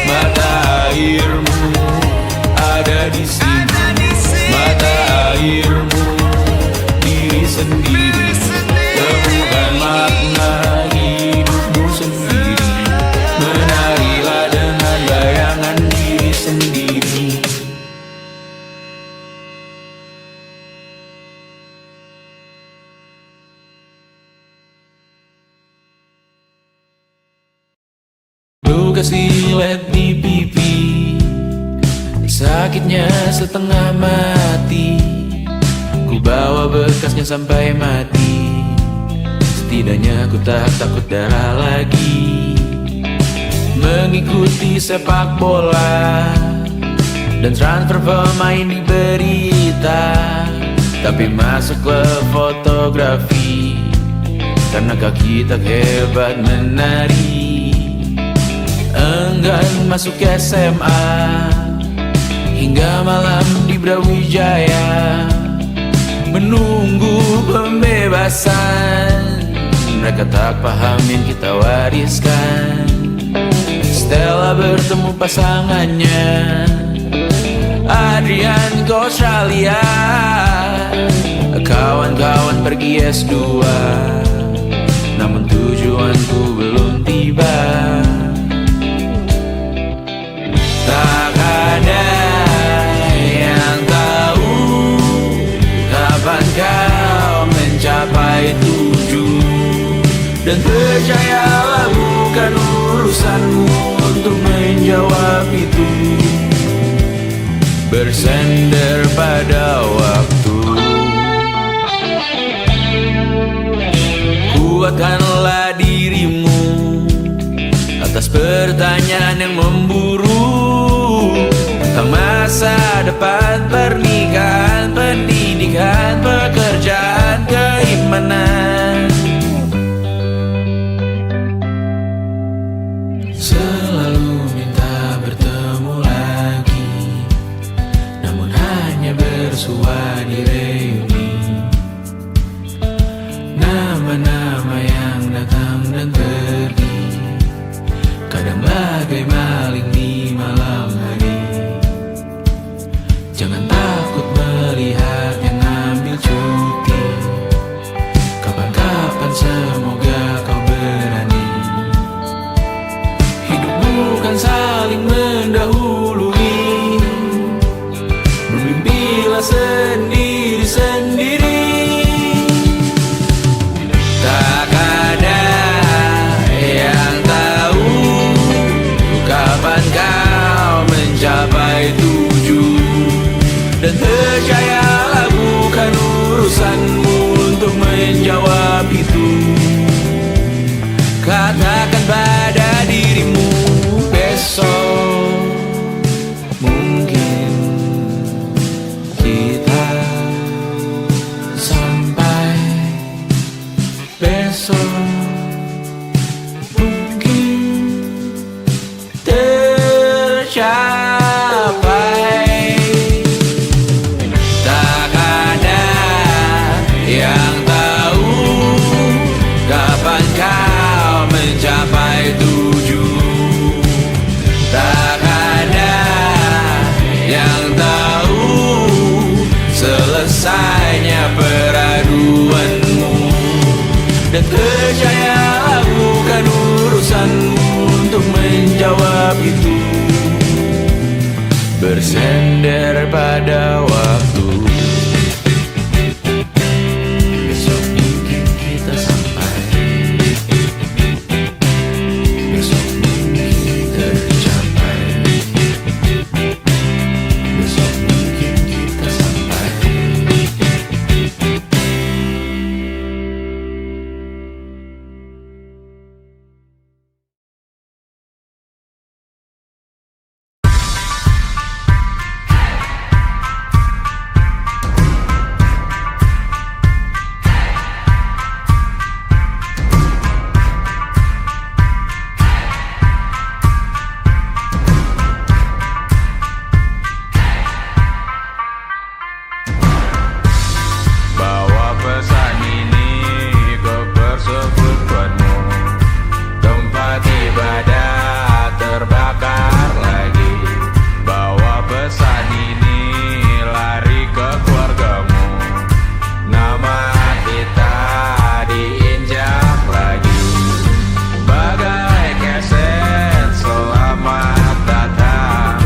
Mata airmu ada di sini. Mata airmu diri sendiri. Temukan makna hidupmu sendiri. Menarilah dengan bayangan diri sendiri. Luka silet di pipi, sakitnya setengah mati. Ku bawa bekasnya sampai mati. Setidaknya ku tak takut darah lagi. Mengikuti sepak bola dan transfer pemain di berita. Tapi masuk klub fotografi karena kaki tak hebat menari. Enggan masuk SMA hingga malam di Brawijaya menunggu pembebasan. Mereka tak paham yang kita wariskan. Stella bertemu pasangannya Adrian ke Australia. Kawan-kawan pergi S2, namun tujuanku belum tiba. Tak ada yang tahu kapan kau mencapai tujuh. Dan percayalah bukan urusanmu untuk menjawab itu. Bersender pada waktu. Kuatkanlah dirimu atas pertanyaan yang memburu. Tentang masa depan, pernikahan, pendidikan, pekerjaan, keimanan. Selalu minta bertemu lagi, namun hanya bersua di reuni. Nama-nama yang datang dan pergi, kadang bagai maling di malam hari. Jangan semoga kau berani. Hidup bukan saling mendahului, bermimpilah sendiri-sendiri. Tak ada yang tahu kapan kau mencapai tujuan. Dan percayalah bukan urusanmu untuk menjawab itu. Katakan pada dirimu besok mungkin kita sampai. Besok mungkin tercapai. Tak ada yang tahu kapan kau mencapai tujuan. Tak ada yang tahu selesainya peraduanmu. Dan percayalah bukan urusanmu untuk menjawab itu. Bersender pada waktu. Besok mungkin kita sampai. Besok mungkin tercapai. Besok mungkin kita sampai. Bawa pesan ini ke persekutuanmu. Tempat ibadah terbakar lagi. Bawa pesan ini lari ke keluargamu. Nama kita diinjak lagi. Bagai keset selamat datang.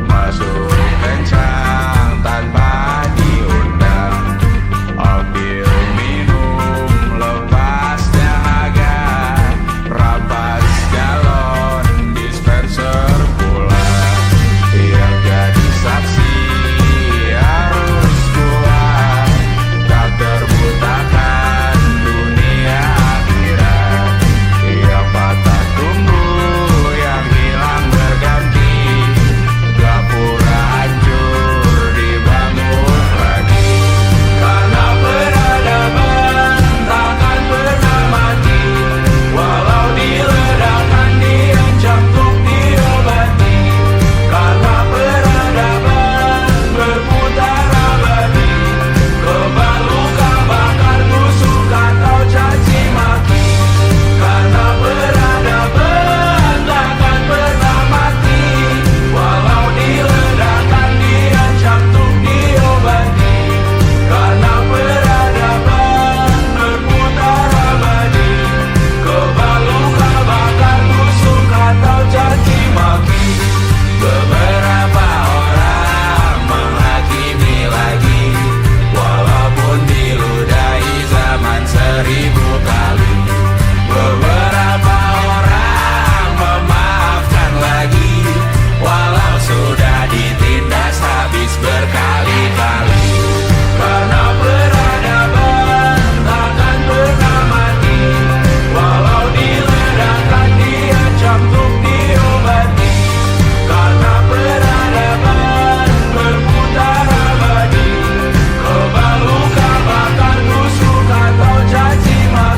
Masuk kencang tanpa diundang. Ambil minum lepas dahaga. Rampas galon dispenser pula. Yang jadi saksi harus kuat. Tak terbutakan dunia akhirat. Yang patah tumbuh, yang hilang berganti. Gapura hancur dibangun lagi. Karena peradaban takkan pernah mati. Walau diledakkan, diancam untuk diobati. Karena peradaban berputar abadi. Kebal luka bakar busuk atau caci maki. Karena peradaban takkan pernah mati. Walau diledakkan, diancam untuk diobati. Karena peradaban berputar abadi. Kebal luka bakar busuk atau caci maki. Beberapa orang menghakimi lagi. Walaupun diludahi zaman 1000 kali. Beberapa orang memaafkan lagi. Walau sudah ditindas habis berkali-kali. Karena peradaban takkan pernah mati. Walau diledakkan, diancam untuk diobati. Karena peradaban berputar abadi. Kebal luka bakar busuk atau caci maki.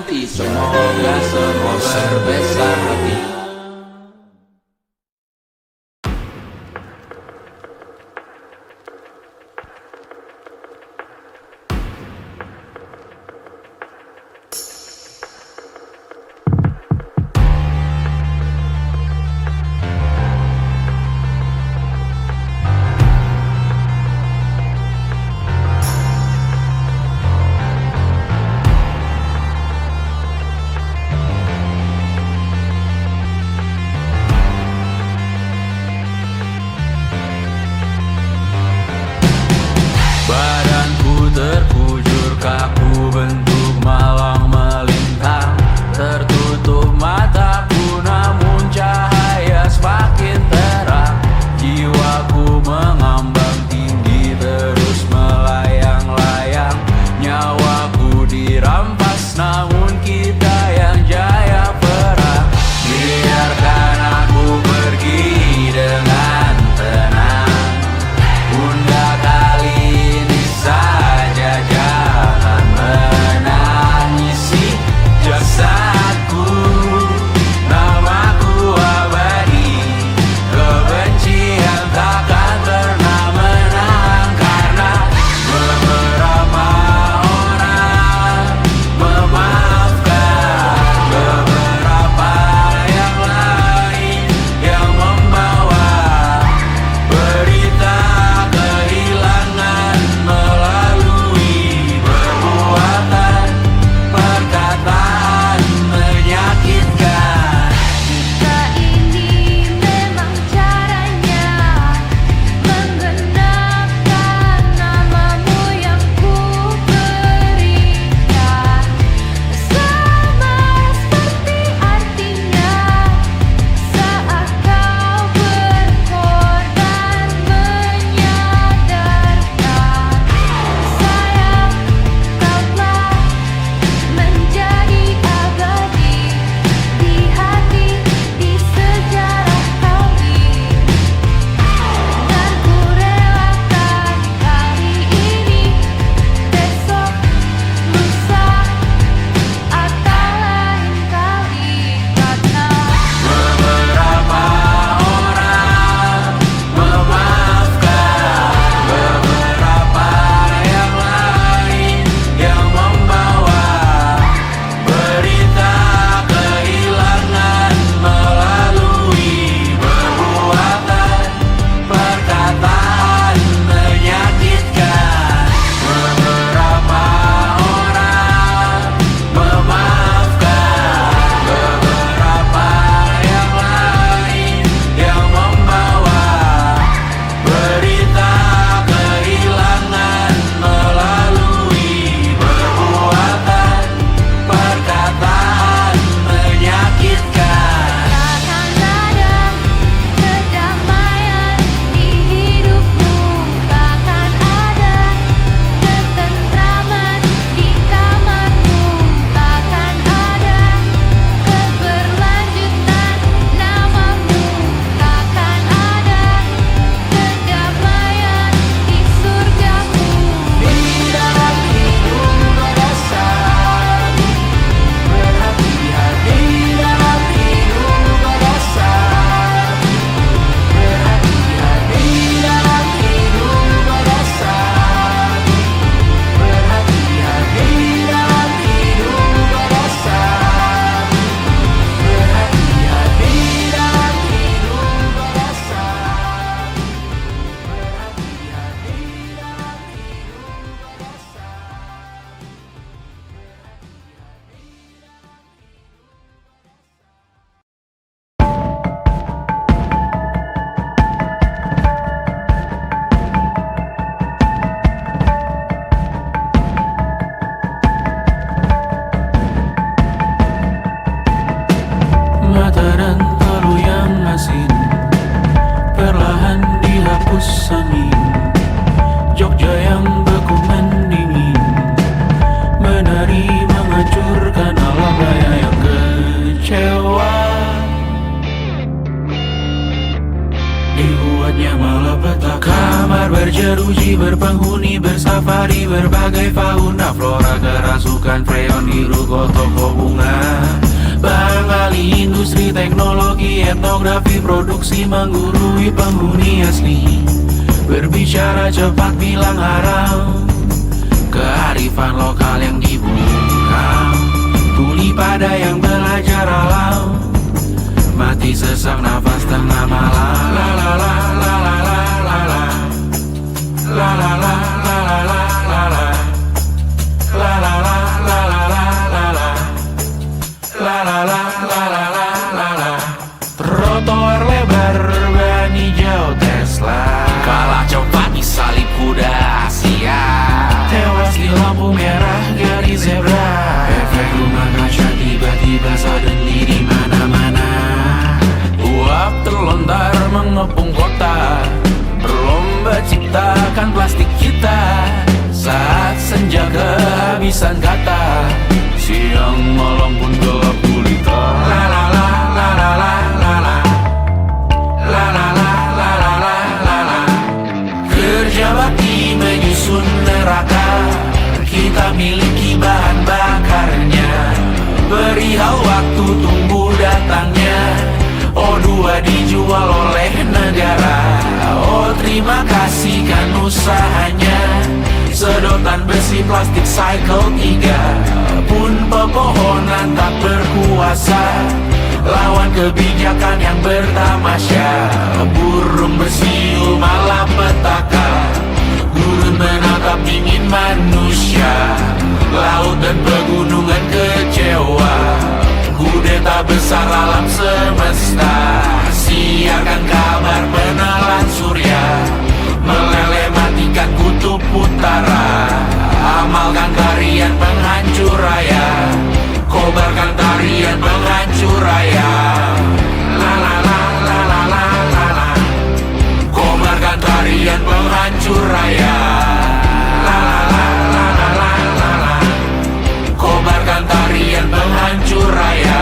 nanti. Semoga semua berbesar hati. Badanku terkujur kaku bentuk malang melintang. Tertutup mataku namun cahaya semakin terang. Jiwaku mengambang tinggi terus melayang-layang. Nyawaku dirampas namun kita yang jaya perang. Biarkan aku pergi dengan tenang. Bunda kali ini saja jangan menangisi jasadku. Namaku abadi, kebencian takkan pernah menang. Karena beberapa orang memaafkan, beberapa yang lain yang membawa berita kehilangan melalui perbuatan, perkataan menyakitkan. Jika ini memang caranya menggenapkan namamu yang ku berikan, sama seperti artinya saat kau berkorban menyadarkan. Sayang, kau telah menjadi abadi di hati, di sejarah kami. Dan ku relakan kali ini, besok, lusa, atau lain kali. Karena Beberapa orang memaafkan, beberapa yang lain yang membawa berita kehilangan melalui perbuatan, perkataan menyakitkan. Beberapa orang memaafkan, beberapa yang lain yang membawa berita kehilangan melalui perbuatan, perkataan menyakitkan. takkan ada kedamaian di hidupmu, takkan ada ketentraman di kamarmu, takkan ada keberlanjutan namamu, takkan ada kedamaian di surgamu. Di dalam hidup pada saat berhati-hati, dalam hidup pada saat berhati-hati, dalam hidup pada saat berhati-hati, dalam hidup pada saat berhati-hati, dalam hidup pada saat mata dan talu yang asin perlahan dihapus angin. Jogja yang beku mendingin, menari menghancurkan alam raya yang kecewa. dibuatnya malapetaka. Kamar berjeruji, berpenghuni, bersafari, berbagai fauna flora, kerasukan freon, biru, toko bunga. Bank Ali, industri, teknologi, etnografi, produksi menggurui penghuni asli. Berbicara cepat, bilang haram, kearifan lokal yang dibungkam. Tuli pada yang belajar alam, mati sesak nafas tengah malam. La la la la la la la la. La la la la la la la la. La la la la la la la la. La la la la la la la la. Trotoar lebar ban hijau Tesla, Kalah cepat disalip kuda Asia, tewas di lampu merah garis zebra. Efek rumah kaca tiba-tiba suddenly di mana-mana. uap terlontar mengepung kota, berlomba ciptakan plastik kita. Saat senja kehabisan kata, siang malam pun gelap gulita. La la la la la la la la. La la la la la la la la. Kerja bakti menyusun neraka, kita miliki bahan bakarnya. Perihal waktu tunggu datangnya, O2 dijual oleh negara. Oh terima kasih kan usahanya. Sedotan besi plastik cycle 3 pun pepohonan tak berkuasa lawan kebijakan yang bertamasya. Burung bersiul malapetaka, gurun menatap dingin manusia. Laut dan pegunungan kecewa, kudeta besar alam semesta. Siarkan kabar penelan surya, meleleh matikan kutub utara. Amalkan tarian penghancur raya, kobarkan tarian penghancur raya. La la la la la la la la. Kobarkan tarian penghancur raya. La la la la la la la la. Kobarkan tarian penghancur raya.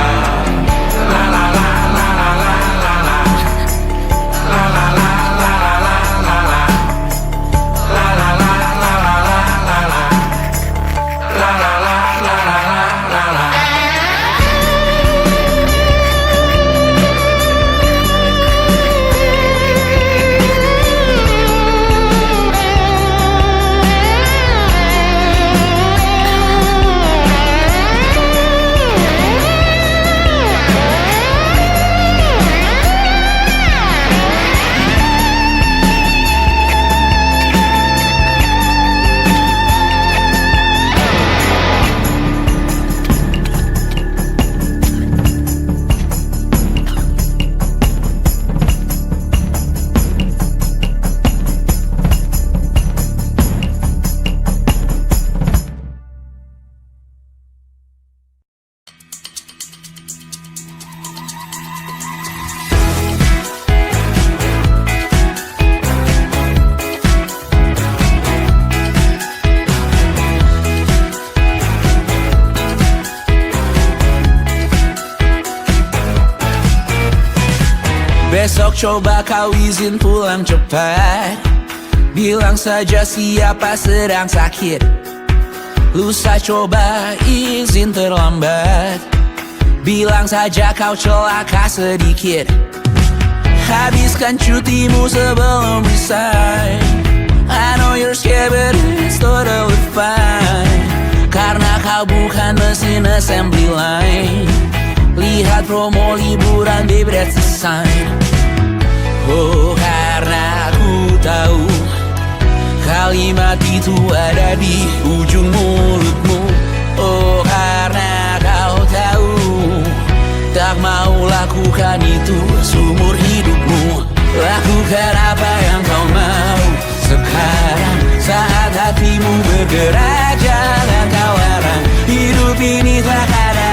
La la la la la la la la. La la la la la la la la. La la la la la la la la. La la la la la la la la. Besok coba kau izin pulang cepat, bilang saja siapa sedang sakit. Lusa coba izin terlambat, bilang saja kau celaka sedikit. Habiskan cutimu sebelum resign. I know you're scared but it's totally fine, karena kau bukan mesin assembly line. Lihat promo liburan babe, that's the sign. Oh karena ku tahu kalimat itu ada di ujung mulutmu. Oh karena kau tahu tak mau lakukan itu seumur hidupmu. Lakukan apa yang kau mau sekarang, saat hatimu bergerak. Jangan kau larang, hidup ini tak ada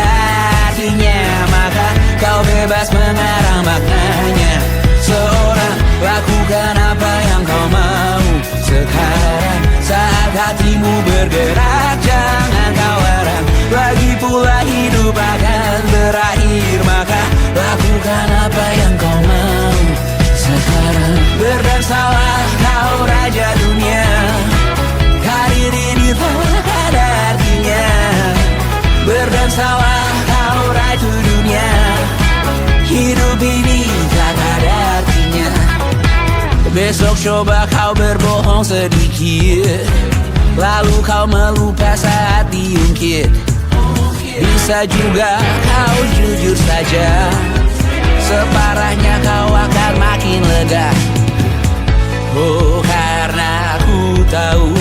artinya, maka kau bebas mengarang maknanya. Seorang lakukan apa yang kau mau sekarang, saat hatimu bergerak. Jangan kau larang, lagi pula hidup akan berakhir, maka lakukan apa yang kau mau sekarang. Berdansalah kau raja dunia, karir ini tak ada artinya. Berdansalah kau ratu dunia, hidup ini tak ada artinya. Besok coba kau berbohong sedikit, lalu kau melupa saat diungkit. Bisa juga kau jujur saja, separahnya kau akan makin lega. Oh, karena aku tahu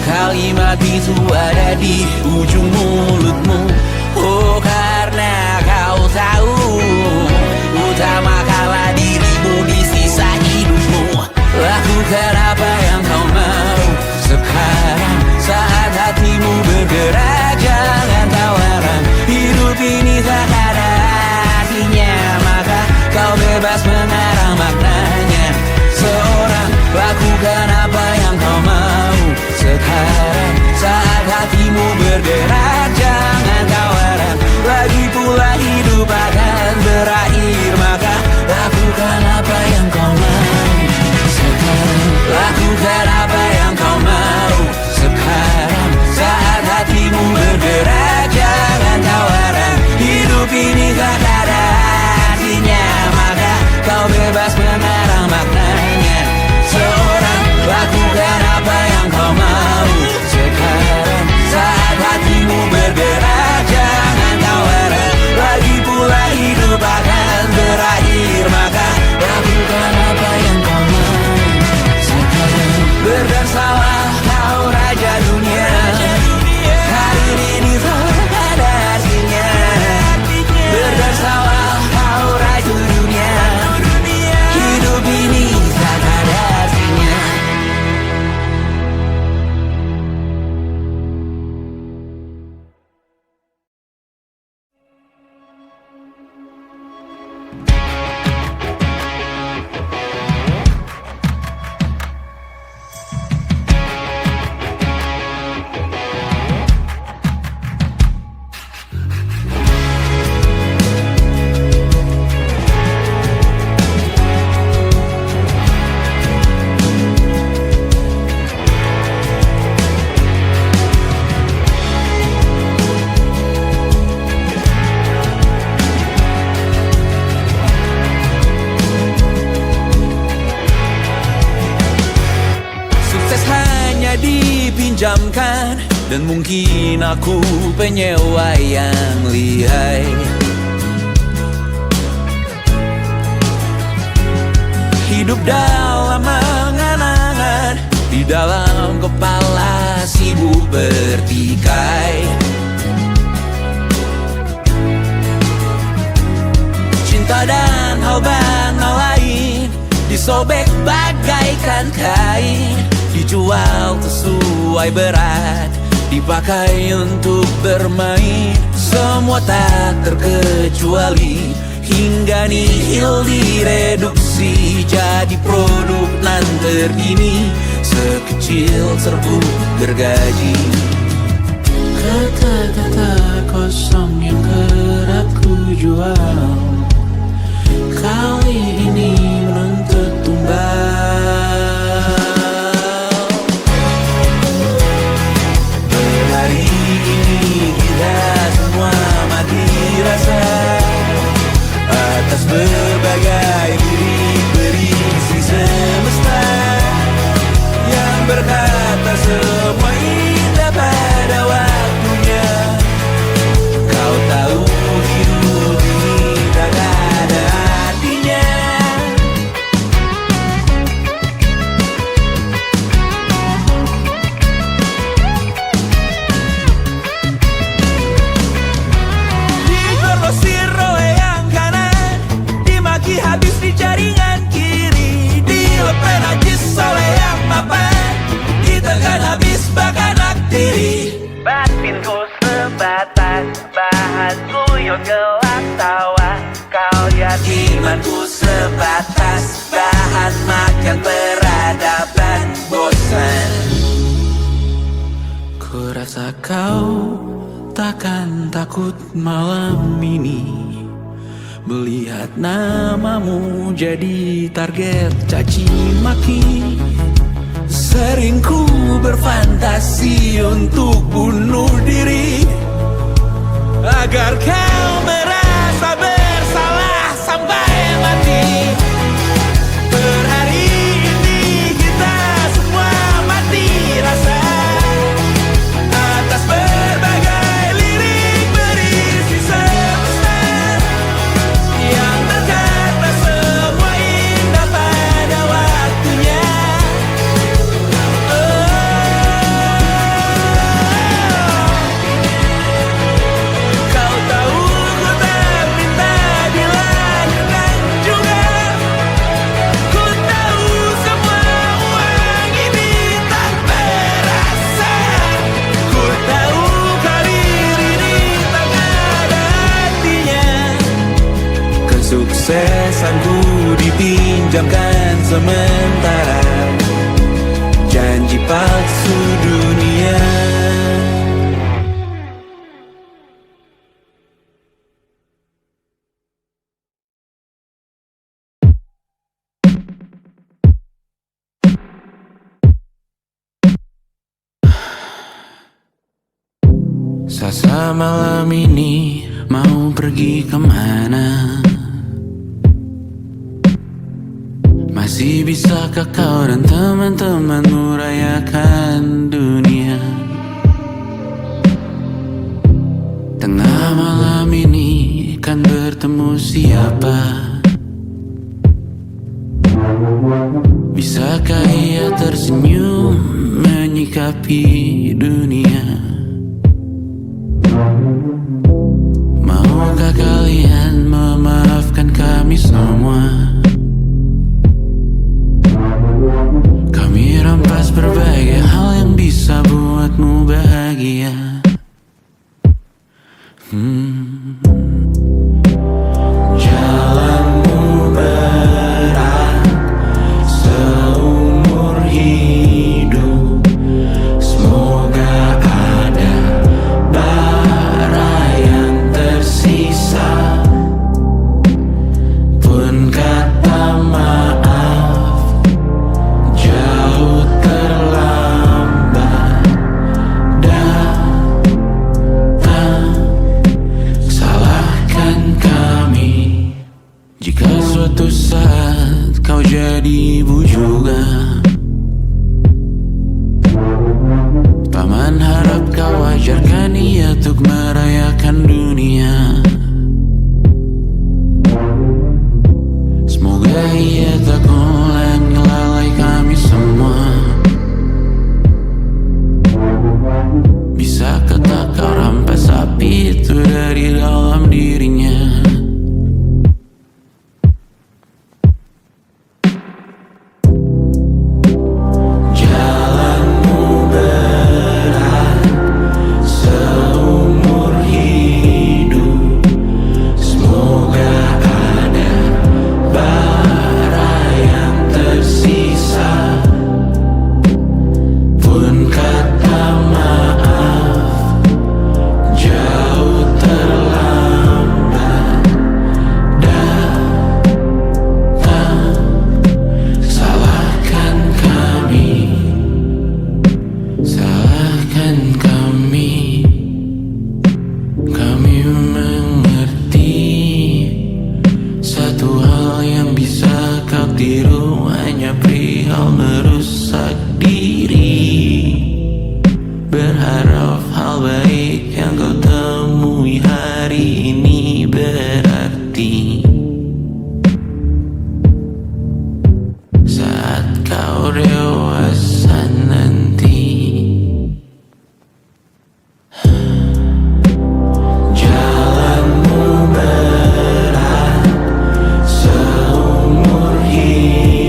kalimat itu ada di ujung mulutmu. Oh, karena kau tahu utamakanlah dirimu di sisa hidupmu. Lakukan apa yang kau mau sekarang, saat hatimu bergerak. Jangan tawaran, hidup ini tak ada artinya, maka kau bebas mengarang maknanya. Seorang, lakukan apa yang kau mau sekarang, saat hatimu bergerak. Jangan tawaran, lagi pula hidup akan berakhir, maka lakukan apa yang kau mau sekarang. Lakukan apa yang kau mau sekarang, saat hatimu bergerak. Jangan tawaran, hidup ini tak ada artinya, maka kau bebas mengarang maknanya. Seorang, lakukan apa yang kau mau sekarang, saat hatimu bergerak. Jangan tawaran, lagi pula hidup akan berakhir, maka lakukan apa yang kau mau sekarang. Berdansalah kau raja dunia, karir ini tak ada artinya. Berdansalah kau raja dunia, hidup ini tak ada artinya. Dipinjamkan, dan mungkin aku penyewa yang lihai. Hidup dalam angan-angan, di dalam kepala sibuk bertikai. Cinta dan hal banal lain disobek bagaikan kain, dijual sesuai berat, dipakai untuk bermain. Semua tak terkecuali, hingga nihil direduksi jadi produk nan terkini, sekecil serbuk gergaji. Kata-kata kosong yang kerap ku jual, kali ini menuntut tumbal. Hari ini kita semua mati rasa atas berbagai lirik-lirik semesta yang berkata semua indah pada waktunya. Kau tahu hidup ini tak ada artinya. Digrosir oleh yang kanan, dimaki habis di jaringan kiri, dilepen najis oleh yang mapan, ditekan habis bahkan hak diri. Batinku sebatas bahan guyon gelak tawa, kau jadi imanku sebatas bahan makan peradaban bosan. Ku rasa kau takkan takut malam ini melihat Saat namamu jadi target caci maki, sering ku berfantasi untuk bunuh diri agar kau merasa bersalah sampai mati. Per hari ini kita semua mati rasa atas berbagai lirik berisi semesta yang berkata semua indah pada waktunya. Kau tahu ku tak minta dilahirkan juga. Ku tahu semua uang ini tak berasa. Ku tahu karir ini tak ada artinya. Kesuksesanku dipinjamkan sementara, janji palsu dunia. Sasa malam ini mau pergi kemana? Masih bisakah kau dan teman-temanmu rayakan dunia? Tengah malam ini kan bertemu siapa? Bisakah ia tersenyum menyikapi dunia? Maukah kalian memaafkan kami semua? Kami rampas berbagai hal yang bisa buatmu bahagia. Jalanmu berat seumur hidup, semoga ada bara yang tersisa. Pun kata maaf jauh terlambat datang. Salahkan kami jika suatu saat kau jadi ibu juga. Paman harap kau ajarkan ia untuk merayakan dunia. Semoga ia tak ulang lalai kami semua. Bisakah tak kau rampas api itu dari dalam dirinya? Jalanmu berat seumur hidup, semoga ada bara yang tersisa. Pun kata maaf jauh terlambat datang. Salahkan kami, salahkan kami. Kami mengerti satu hal yang bisa kau tiru hanya perihal merusak diri. Berharap hal baik yang kau temui hari ini berarti saat kau dewasa nanti. Jalanmu berat seumur hidup,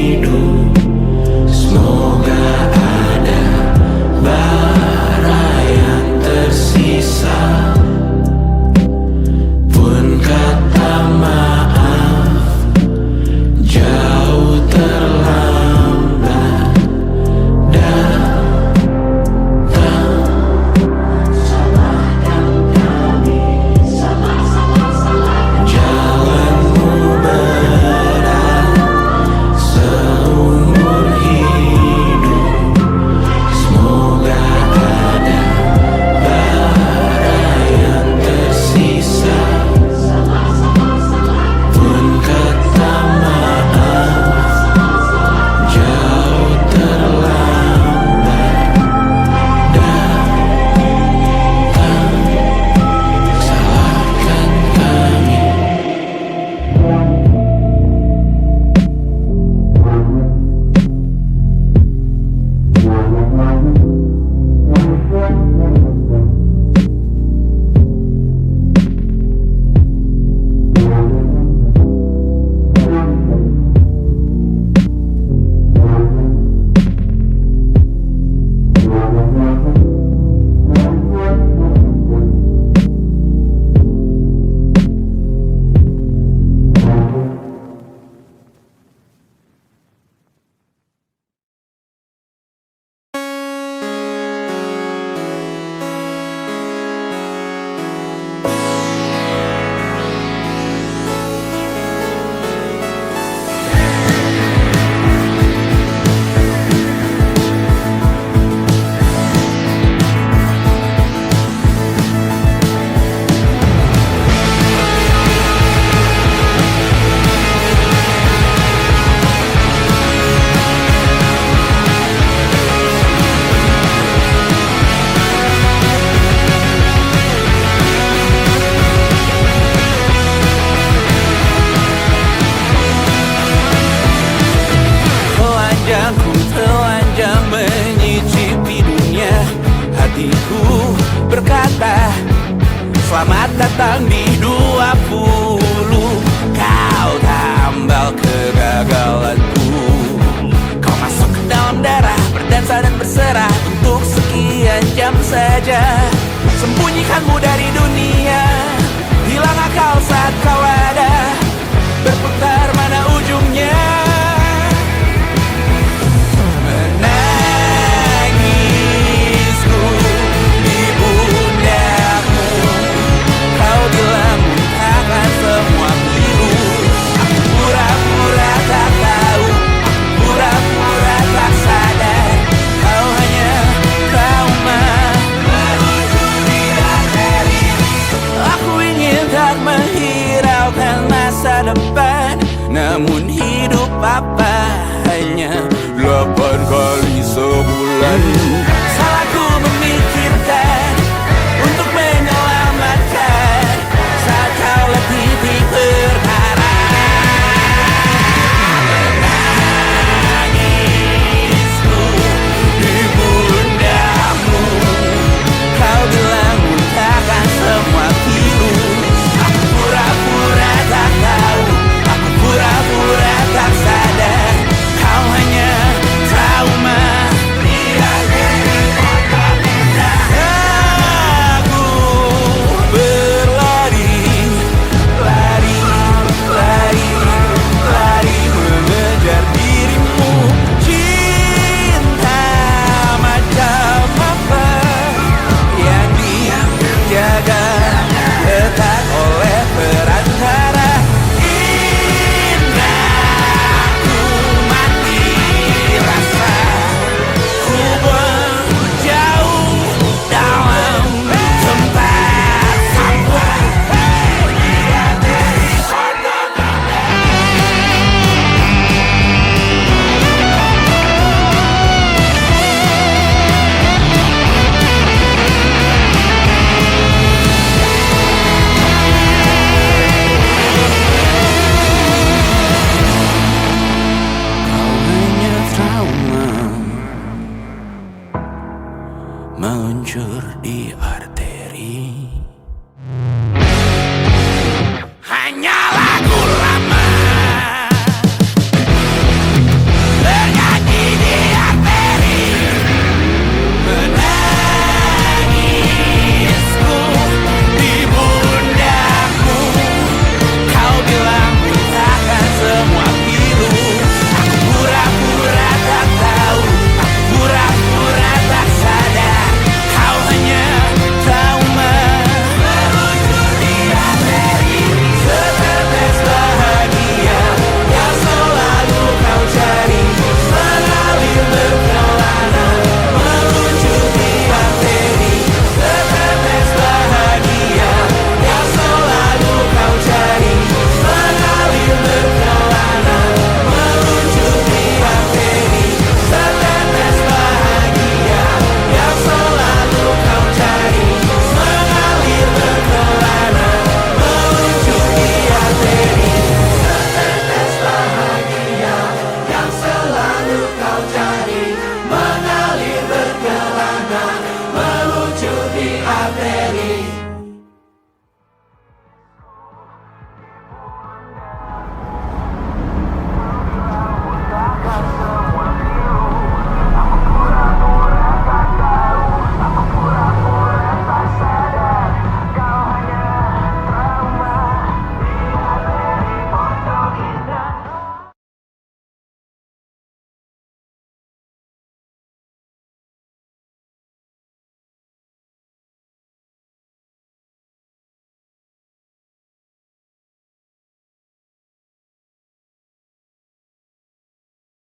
datang di 20. Kau tambal kegagalanku. Kau masuk ke dalam darah, berdansa dan berserah untuk sekian jam saja. Sembunyikanmu dari dunia, hilang akal saat kau ada, berputar mana ujungnya. Menangisku di pundakmu, kau bilang muntahkan semua pilu. Aku pura-pura tak tahu, pura-pura tak sadar, kau hanya trauma. Aku ingin tak menghiraukan masa depan, namun hidup apa hanya 8 kali sebulan. Salahku memikirkan untuk menyelamatkan saat kau letih di perkara. Menangisku di pundakmu, kau bilang muntahkan semua pilu. Aku pura-pura tak tahu, aku pura-pura tak sadar, kau hanya trauma. Aku berlari, lari, lari, lari mengejar dirimu. Cinta macam apa yang dijaga ketat oleh perantara? Indahku mati rasa, ku berjauh dalam tempat sampah. Kau hanya trauma meluncur di air.